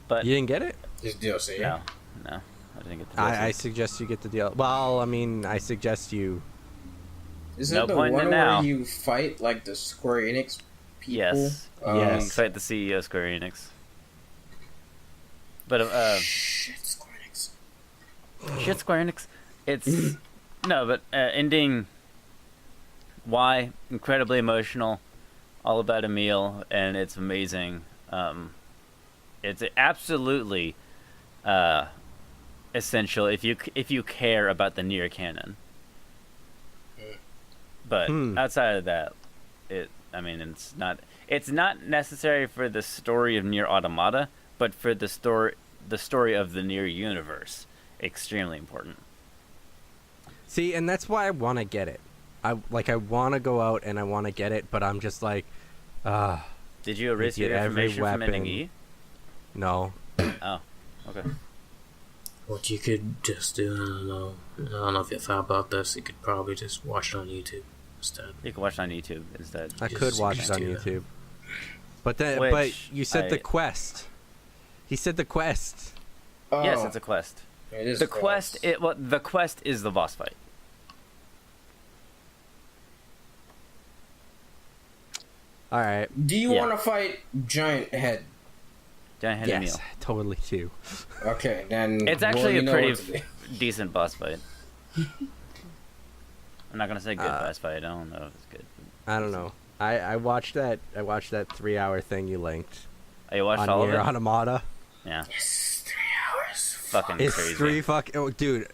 But You didn't get it? Just DLC. No, I didn't get the DLC. I suggest you get the DLC. Well, I mean, I suggest you... Is No it the point in one it where now. you fight like the Square Enix people? Yes. Yes. Fight the CEO of Square Enix. But Shit, Square Enix. shit, Square Enix. It's no, but ending Y, incredibly emotional, all about Emil, and it's amazing. It's absolutely essential if you care about the Nier canon. But outside of that, it's not necessary for the story of Nier Automata, but for the the story of the Nier universe. Extremely important. See, and that's why I want to get it. I want to go out and I want to get it, but I'm just like, Did you erase your get every information from ending weapon. E? no. Oh, okay. What you could just do, I don't know if you thought about this, you could probably just watch it on YouTube instead. You can watch it on YouTube instead. I could watch it on do that. YouTube. But then, Which but you said the I- quest. He said the quest. Oh, Yes, it's a quest. it is The quest. The quest is the boss fight. All right. Do you Yeah. want to fight Giant Head? Giant Head Yes, Meal. totally too. Okay, then. It's actually you a know pretty what to do. decent boss fight. I'm not gonna say good boss fight. I don't know if it's good. I don't know. I watched that. I watched that 3-hour thing you linked Oh, you watched on all of Nier it? Automata. Yeah. Yes, 3 hours. Fucking It's crazy. 3 Oh, dude.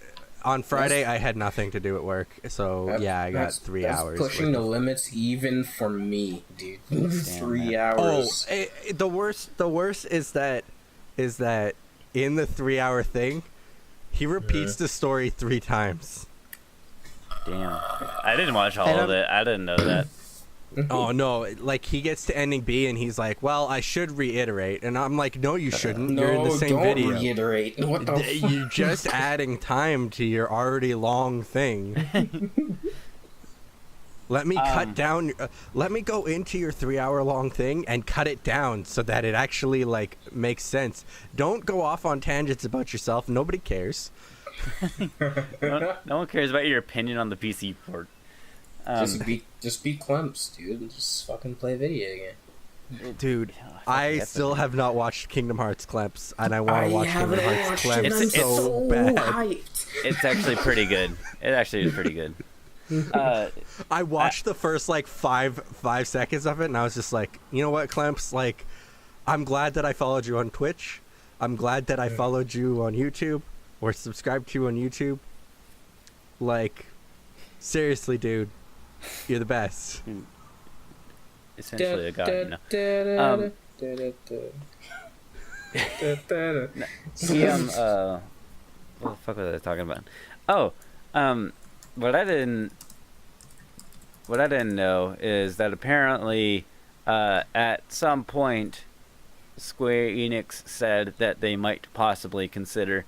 On Friday, I had nothing to do at work, so yeah, I got That's- 3 that's hours. pushing worth the of- limits even for me, dude. 3 man. Oh, hours. the worst is that in the 3-hour thing, he repeats the story 3 times. Damn. I didn't watch all And of it. I didn't know that. Oh no, like he gets to ending B and he's like, "Well, I should reiterate," and I'm like, "No, you shouldn't. No, You're in the same don't video. reiterate. What the You're just adding time to your already long thing." Let me cut down. Let me go into your 3-hour long thing and cut it down so that it actually like makes sense. Don't go off on tangents about yourself. Nobody cares. No one cares about your opinion on the PC port. Just be Clemps, dude. Just fucking play video game. Dude, Yeah, I fuck still have not watched Kingdom Hearts Clamps, and I want I to watch Kingdom haven't Hearts watched Clamps it. I'm so bad. hyped. It's actually pretty good. It actually is pretty good. I watched the first like five seconds of it, and I was just like, you know what, Clamps? Like, I'm glad that I followed you on Twitch. I'm glad that I followed you on YouTube or subscribed to you on YouTube. Like, seriously, dude, you're the best. Essentially a god, you know. See, what the fuck was I talking about? Oh, what I didn't know is that apparently, at some point, Square Enix said that they might possibly consider,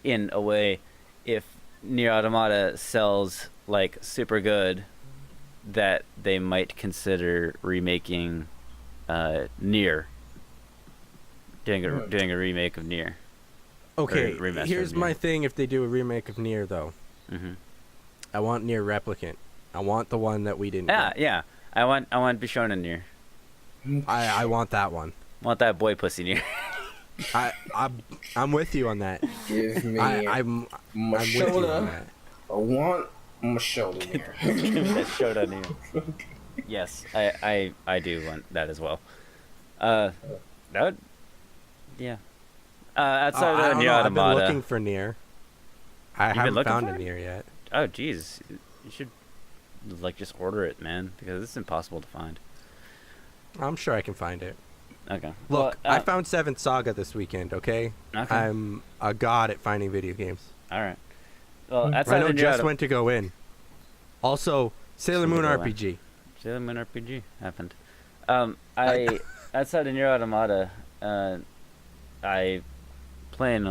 in a way, if Nier Automata sells like super good, that they might consider remaking Nier. Doing a remake of Nier. Okay, Or remaster here's of my Nier. thing. If they do a remake of Nier, though, Mm-hmm. I want Nier Replicant. I want the one that we didn't. Yeah, get. yeah. I want Bishonen Nier. I want that one. I want that boy pussy Nier. I'm with you on that. Give me I'm my with you on shoulder. that. I want my shoulder here. That Shodan Nier. Yes, I do want that as well. That would, yeah. Outside I of don't Nier know. I've been Automata. looking for Nier. I been haven't looking found for a it? Nier yet. Oh, jeez, you should like just order it, man, because it's impossible to find. I'm sure I can find it. Okay. Look, well, I found Seventh Saga this weekend. Okay, Okay. I'm a god at finding video games. All right. Well, outside Rhino of Nier just Automata, went to go in. Also, Sailor Moon Somebody go in. RPG. Sailor Moon RPG happened. I outside of Nier Automata, I play an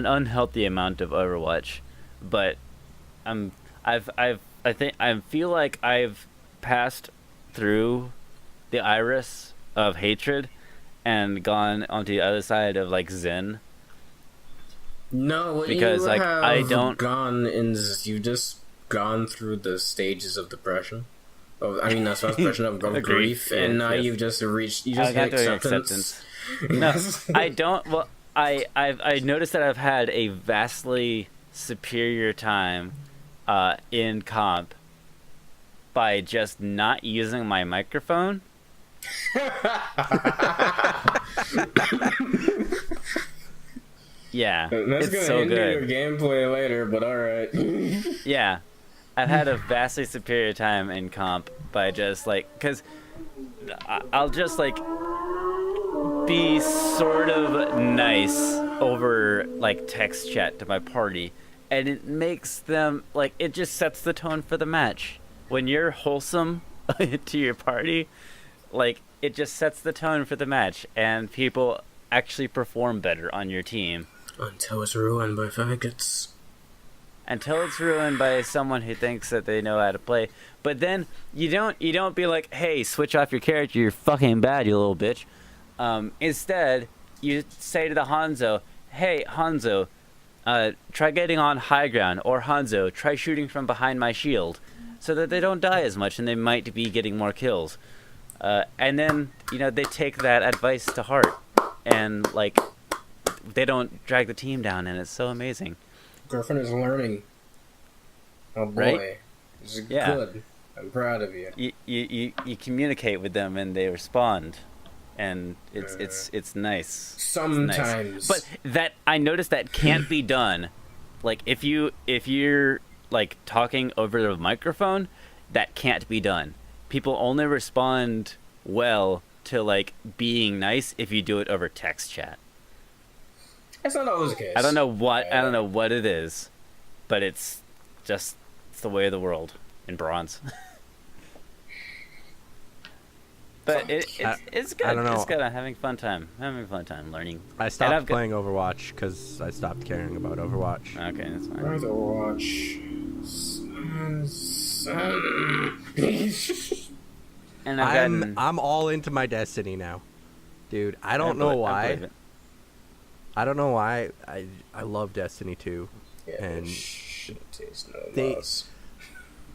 unhealthy amount of Overwatch, but I feel like I've passed through the iris of hatred and gone onto the other side of like Zen. No, what Because, you like, have I don't- gone in. You've just gone through the stages of depression. I mean, that's not depression of Grief, grief, and yes, now yes. you've just reached. You I just got hit to acceptance. No, I don't. Well, I noticed that I've had a vastly superior time in comp by just not using my microphone. Yeah, That's it's gonna so hinder good. your gameplay later, but all right. Yeah, I've had a vastly superior time in comp by just like, because I'll just like be sort of nice over like text chat to my party, and it makes them like it just sets the tone for the match. When you're wholesome to your party, like it just sets the tone for the match, and people actually perform better on your team. Until it's ruined by faggots. Until it's ruined by someone who thinks that they know how to play. But then you don't be like, hey, switch off your character, you're fucking bad, you little bitch. Instead, you say to the Hanzo, hey, Hanzo, try getting on high ground, or Hanzo, try shooting from behind my shield, so that they don't die as much and they might be getting more kills. And then, they take that advice to heart, and, like, they don't drag the team down, and it's so amazing. Griphen is learning. Oh boy. Right? This is good. I'm proud of you. You communicate with them and they respond, and it's nice. Sometimes, it's nice. But that I noticed that can't be done. Like if you're like talking over the microphone, that can't be done. People only respond well to like being nice if you do it over text chat. That's not always the case. I don't know what it is, but it's the way of the world in bronze. But it's good. I don't know. It's good. I'm having fun time learning. I stopped playing Overwatch because I stopped caring about Overwatch. Okay, that's fine. Overwatch. And I'm all into my Destiny now, dude. I don't know why. I don't know why. I love Destiny 2. Yeah, and taste no loss.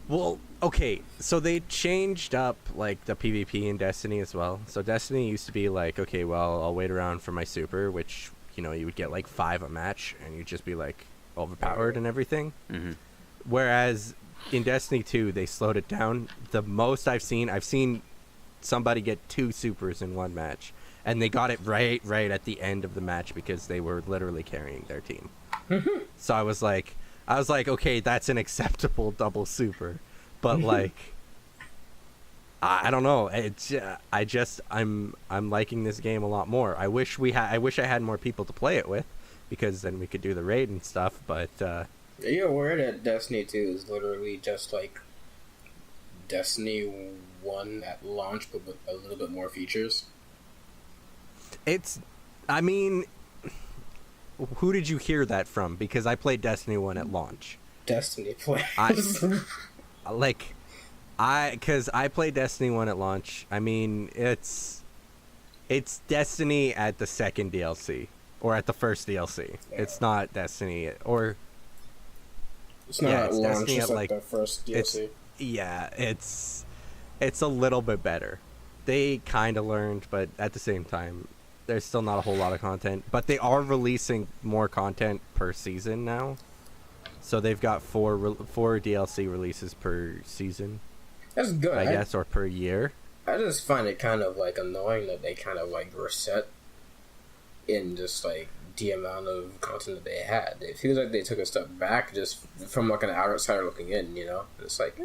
Well, okay, so they changed up like the PvP in Destiny as well. So Destiny used to be like, okay, well, I'll wait around for my super, which you would get like 5 a match, and you'd just be like overpowered and everything. Mm-hmm. Whereas in Destiny 2, they slowed it down. The most I've seen somebody get 2 supers in one match. And they got it right at the end of the match because they were literally carrying their team. So I was like, okay, that's an acceptable double super, but like, I don't know. I'm liking this game a lot more. I wish I had more people to play it with, because then we could do the raid and stuff. But are you aware that Destiny 2 is literally just like Destiny 1 at launch, but with a little bit more features? I mean, who did you hear that from? Because I played Destiny 1 at launch. Destiny players. Because I played Destiny 1 at launch. I mean, it's Destiny at the second DLC, or at the first DLC. Yeah. It's not Destiny, or... It's not at launch, it's like the first DLC. It's a little bit better. They kind of learned, but at the same time, there's still not a whole lot of content. But they are releasing more content per season now. So they've got 4 DLC releases per season. That's good. I guess, or per year. I just find it kind of like annoying that they kind of like reset in just like the amount of content that they had. It feels like they took a step back just from like an outsider looking in, It's like,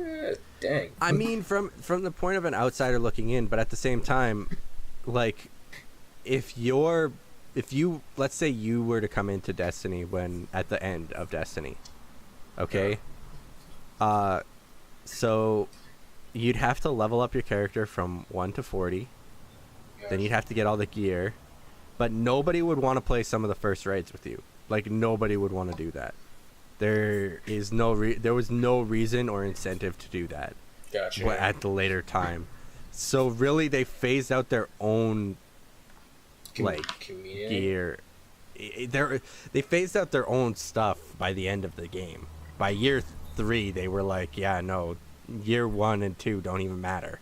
dang. I mean, from the point of an outsider looking in, but at the same time, like, if you let's say you were to come into Destiny when at the end of Destiny, okay, so you'd have to level up your character from 1 to 40. Yes. Then you'd have to get all the gear, but nobody would want to play some of the first raids with you. Like, nobody would want to do that. There was no reason or incentive to do that. Gotcha. At the later time. So really, they phased out their own gear. They phased out their own stuff by the end of the game. By year 3, they were like, yeah, no, year 1 and 2 don't even matter.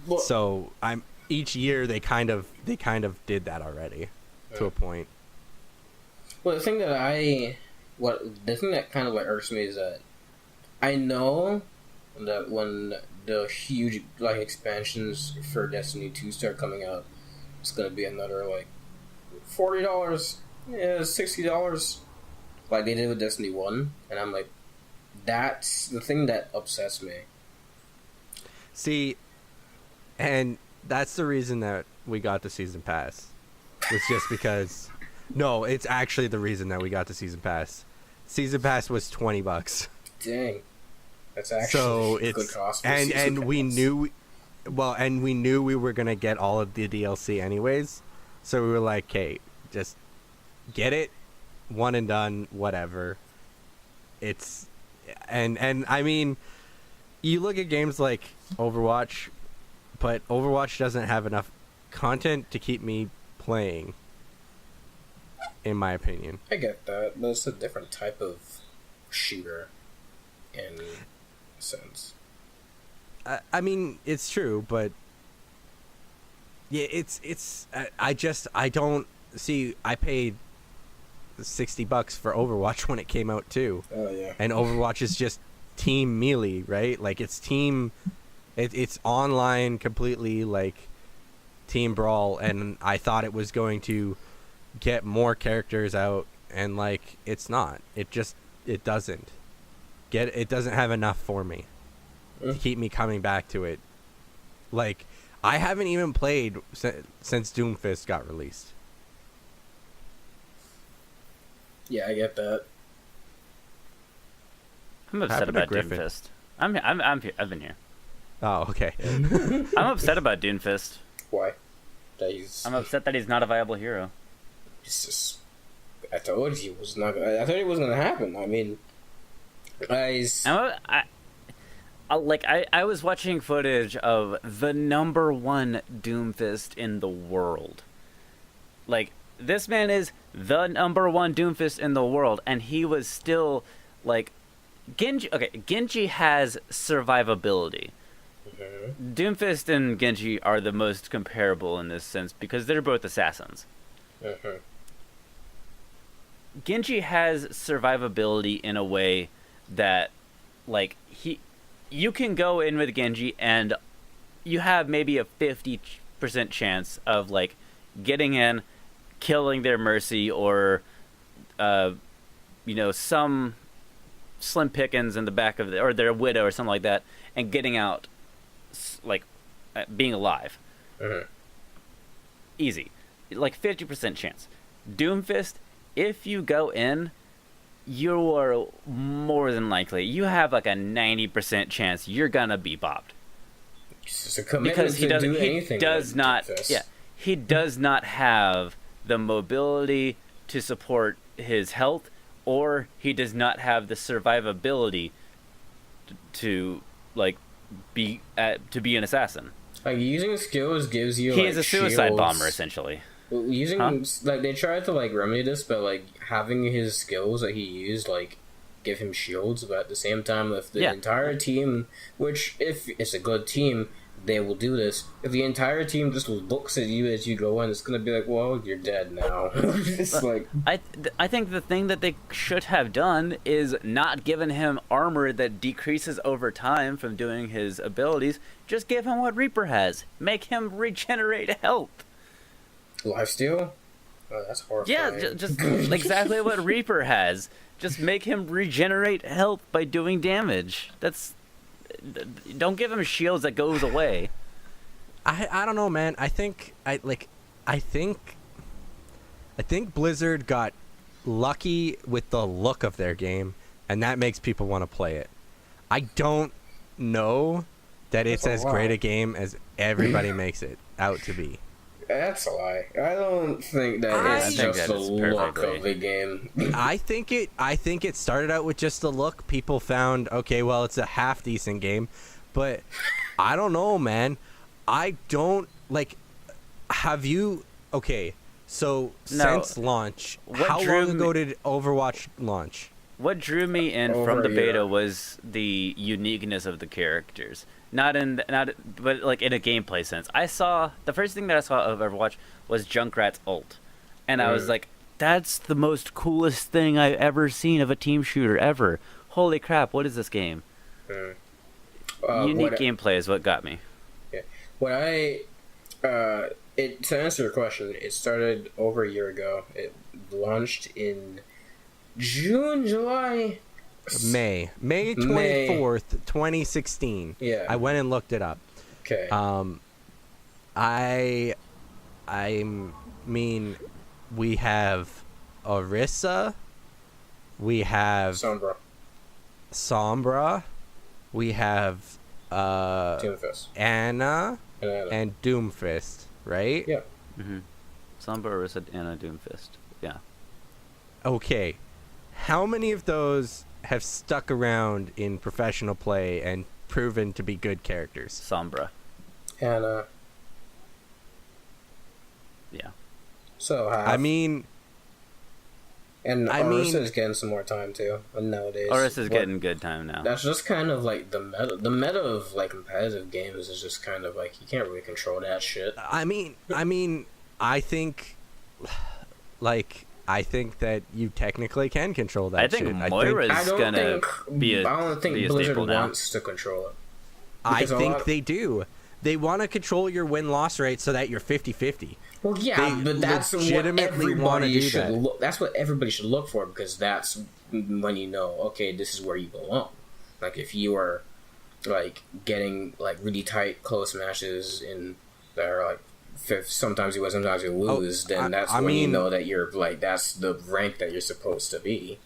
Well, so each year they kind of did that already to a point. Well, the thing that kind of like irks me is that I know that when the huge like expansions for Destiny 2 start coming out, it's gonna be another like $40, $60, like they did with Destiny 1, and I'm like, that's the thing that upsets me. See, and that's the reason that we got the season pass. was just because. No, it's actually the reason that we got the season pass. Season pass was $20. Dang, that's actually good cost. And we knew, we knew we were gonna get all of the DLC anyways, so we were like, "Okay, just get it, one and done, whatever." It's, and I mean, you look at games like Overwatch, but Overwatch doesn't have enough content to keep me playing, in my opinion. I get that, but it's a different type of shooter, in a sense. I mean, it's true, but yeah, I don't see. I paid $60 for Overwatch when it came out too. Oh yeah. And Overwatch is just team melee, right? Like it's team, it's online completely, like team brawl, and I thought it was going to get more characters out, and like it's not. It doesn't have enough for me to keep me coming back to it. Like I haven't even played since Doomfist got released. Yeah, I get that. I'm upset about Doomfist. I've been here. Oh, okay. I'm upset about Doomfist. Why? I'm upset that he's not a viable hero. It's just, I told you it was not. I thought it was gonna happen. I mean, I was watching footage of the #1 Doomfist in the world. Like, this man is the #1 Doomfist in the world, and he was still like Genji. Okay, Genji has survivability. Mm-hmm. Doomfist and Genji are the most comparable in this sense because they're both assassins. Mm-hmm. Genji has survivability in a way that, like, you can go in with Genji and you have maybe a 50% chance of, like, getting in, killing their Mercy or, some slim pickings in the back of or their Widow or something like that, and getting out, like, being alive. Mm-hmm. Easy. Like, 50% chance. Doomfist, if you go in, you are more than likely, you have like a 90% chance you're gonna be bopped. It's a commitment because he does not have the mobility to support his health, or he does not have the survivability to like be an assassin. Like, using skills gives you. He is a suicide bomber, essentially. Using like, they tried to like remedy this, but like having his skills that he used like give him shields, but at the same time, if the entire team, which if it's a good team, they will do this. If the entire team just looks at you as you go in, it's gonna be like, well, you're dead now. It's like, I think the thing that they should have done is not given him armor that decreases over time from doing his abilities. Just give him what Reaper has. Make him regenerate health. Lifesteal? Oh, that's horrifying. Yeah, just exactly what Reaper has. Just make him regenerate health by doing damage. Don't give him shields that goes away. I don't know, man. I think Blizzard got lucky with the look of their game, and that makes people want to play it. I don't know that it's as great a game as everybody makes it out to be. That's a lie. I don't think that it's just the look of the game. I think it started out with just the look. People found, okay, well, it's a half decent game, but I don't know, man. I don't like. Have you? Okay, so since launch, how long ago did Overwatch launch? What drew me in from the beta was the uniqueness of the characters. But like in a gameplay sense. The first thing that I saw of Overwatch was Junkrat's ult. And I was like, that's the most coolest thing I've ever seen of a team shooter ever. Holy crap, what is this game? Unique gameplay is what got me. Yeah. To answer your question, it started over a year ago. It launched in June, July... May 24th, 2016. Yeah. I went and looked it up. Okay. mean, we have Orisa, we have Sombra, we have Doomfist. Anna and Doomfist, right? Yeah. Mm-hmm. Sombra, Orisa, Anna, Doomfist. Yeah. Okay. How many of those have stuck around in professional play and proven to be good characters? Sombra. Anna. Yeah. So half. And Orisa is getting some more time too nowadays. Orisa's getting good time now. That's just kind of like the meta. The meta of like competitive games is just kind of like you can't really control that shit. I think, I think that you technically can control that. I think Moira's gonna be a I don't think be a Blizzard staple now. wants to control it. I think they do. They want to control your win-loss rate so that you're 50-50. Well, yeah, but that's what everybody should look. That's what everybody should look for, because that's when you know, okay, this is where you belong. Like if you are like getting like really tight, close matches in that are like sometimes you win, sometimes you lose, then that's when you know that you're like that's the rank that you're supposed to be.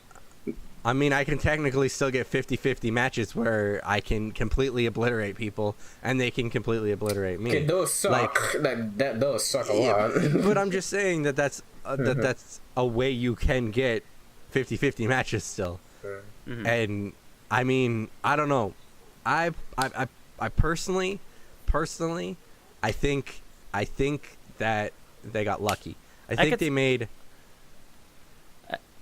I mean, I can technically still get 50-50 matches where I can completely obliterate people, and they can completely obliterate me. Okay, those suck. Those suck a lot. But I'm just saying that's a way you can get 50-50 matches still. Mm-hmm. And I mean, I don't know. I personally, I think that they got lucky. I think they made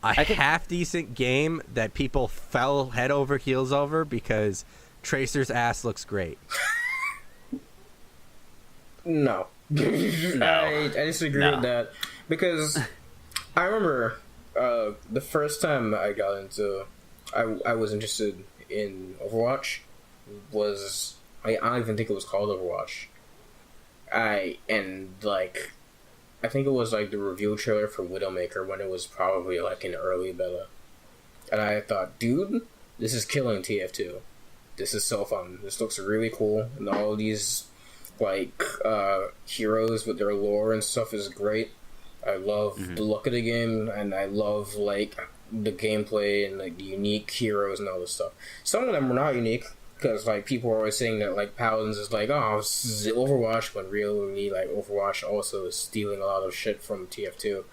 a half-decent game that people fell head over heels over because Tracer's ass looks great. No. I disagree with that. Because I remember the first time I got into... I was interested in Overwatch was... I don't even think it was called Overwatch. I think it was like the reveal trailer for Widowmaker when it was probably like in early beta. And I thought, dude, this is killing TF2. This is so fun. This looks really cool. And all of these like heroes with their lore and stuff is great. I love the look of the game, and I love like the gameplay and like the unique heroes and all this stuff. Some of them were not unique. Because, like, people are always saying that, like, Paladins is like, oh, this is Overwatch, when really, like, Overwatch also is stealing a lot of shit from TF2.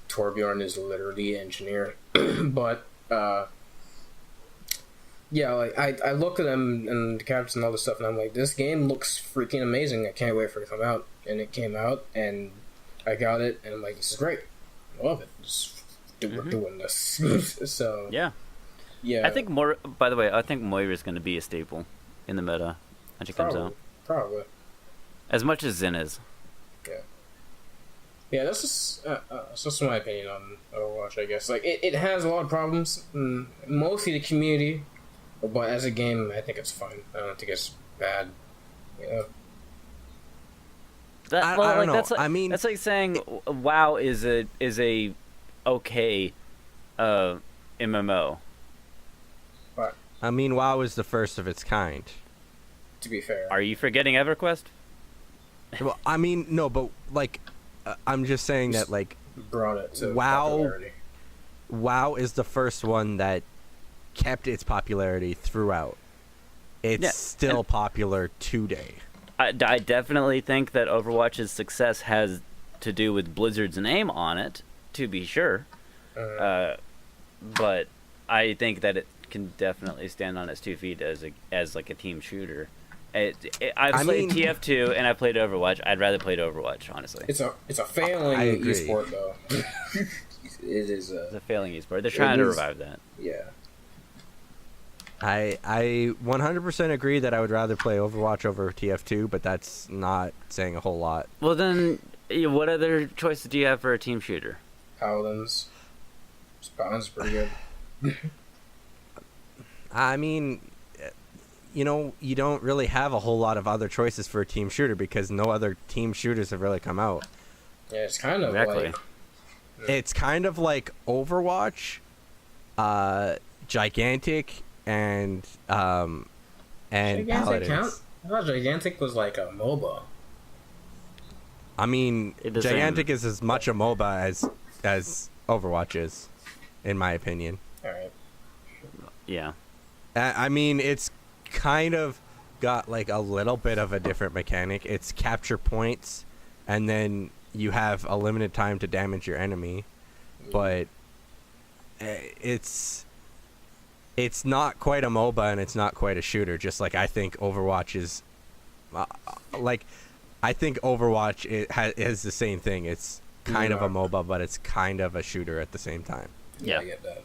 Torbjorn is literally an engineer. But, yeah, like, I look at them and the characters and all this stuff, and I'm like, this game looks freaking amazing. I can't wait for it to come out. And it came out, and I got it, and I'm like, this is great. I love it. We're doing this. So... Yeah. Yeah. I think by the way, I think Moira's going to be a staple in the meta when she comes out. Probably. As much as Zen is. Yeah. Yeah, that's just my opinion on Overwatch, I guess. Like, it has a lot of problems, mostly the community, but as a game, I think it's fine. I don't think it's bad. Yeah. I don't know. That's like, that's like saying WoW is a okay MMO. But, I mean, WoW is the first of its kind. To be fair. Are you forgetting EverQuest? Well, I mean, no, but like, I'm just saying that like, brought it to popularity. WoW is the first one that kept its popularity throughout. It's still popular today. I definitely think that Overwatch's success has to do with Blizzard's name on it, to be sure. But I think that it can definitely stand on its 2 feet as like a team shooter. I've played TF2 and I played Overwatch. I'd rather play Overwatch, honestly. It's a failing esport though. It is it's a failing esport. They're trying to revive that. Yeah. I 100% agree that I would rather play Overwatch over TF2, but that's not saying a whole lot. Well then, what other choices do you have for a team shooter? Paladins. Paladins are pretty good. I mean, you know, you don't really have a whole lot of other choices for a team shooter because no other team shooters have really come out. Yeah, it's kind of like... It's kind of like Overwatch, Gigantic, and Gigantic Paladins. count? I thought Gigantic was like a MOBA. I mean, It doesn't- Gigantic is as much a MOBA as Overwatch is, in my opinion. All right. Yeah. I mean, it's kind of got like a little bit of a different mechanic. It's capture points, and then you have a limited time to damage your enemy, but it's not quite a MOBA and it's not quite a shooter. Just like I think Overwatch is, I think Overwatch is the same thing. It's kind of a MOBA, but it's kind of a shooter at the same time. Yeah, I get that.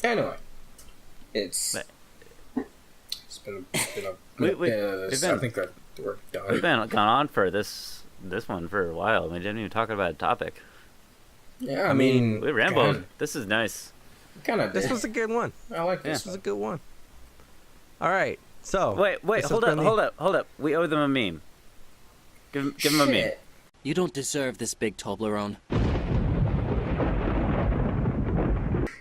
Anyway, it's been a I think that we're done. We've been gone on for this one for a while. We didn't even talk about a topic. Yeah, I mean, we rambled. This is nice. This was a good one. I like this. This was a good one. All right, so Wait, hold up. We owe them a meme. Give them a meme. You don't deserve this big Toblerone.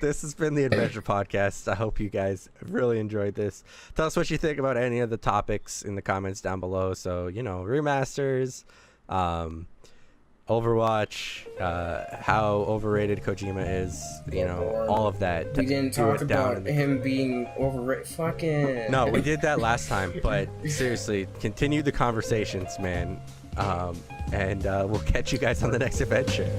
This has been the Adventure Podcast. I hope you guys really enjoyed this. Tell us what you think about any of the topics in the comments down below. So, remasters, Overwatch, how overrated Kojima is, all of that. We didn't talk about him being overrated. Fucking. No, we did that last time, but seriously, continue the conversations, man. And we'll catch you guys on the next adventure.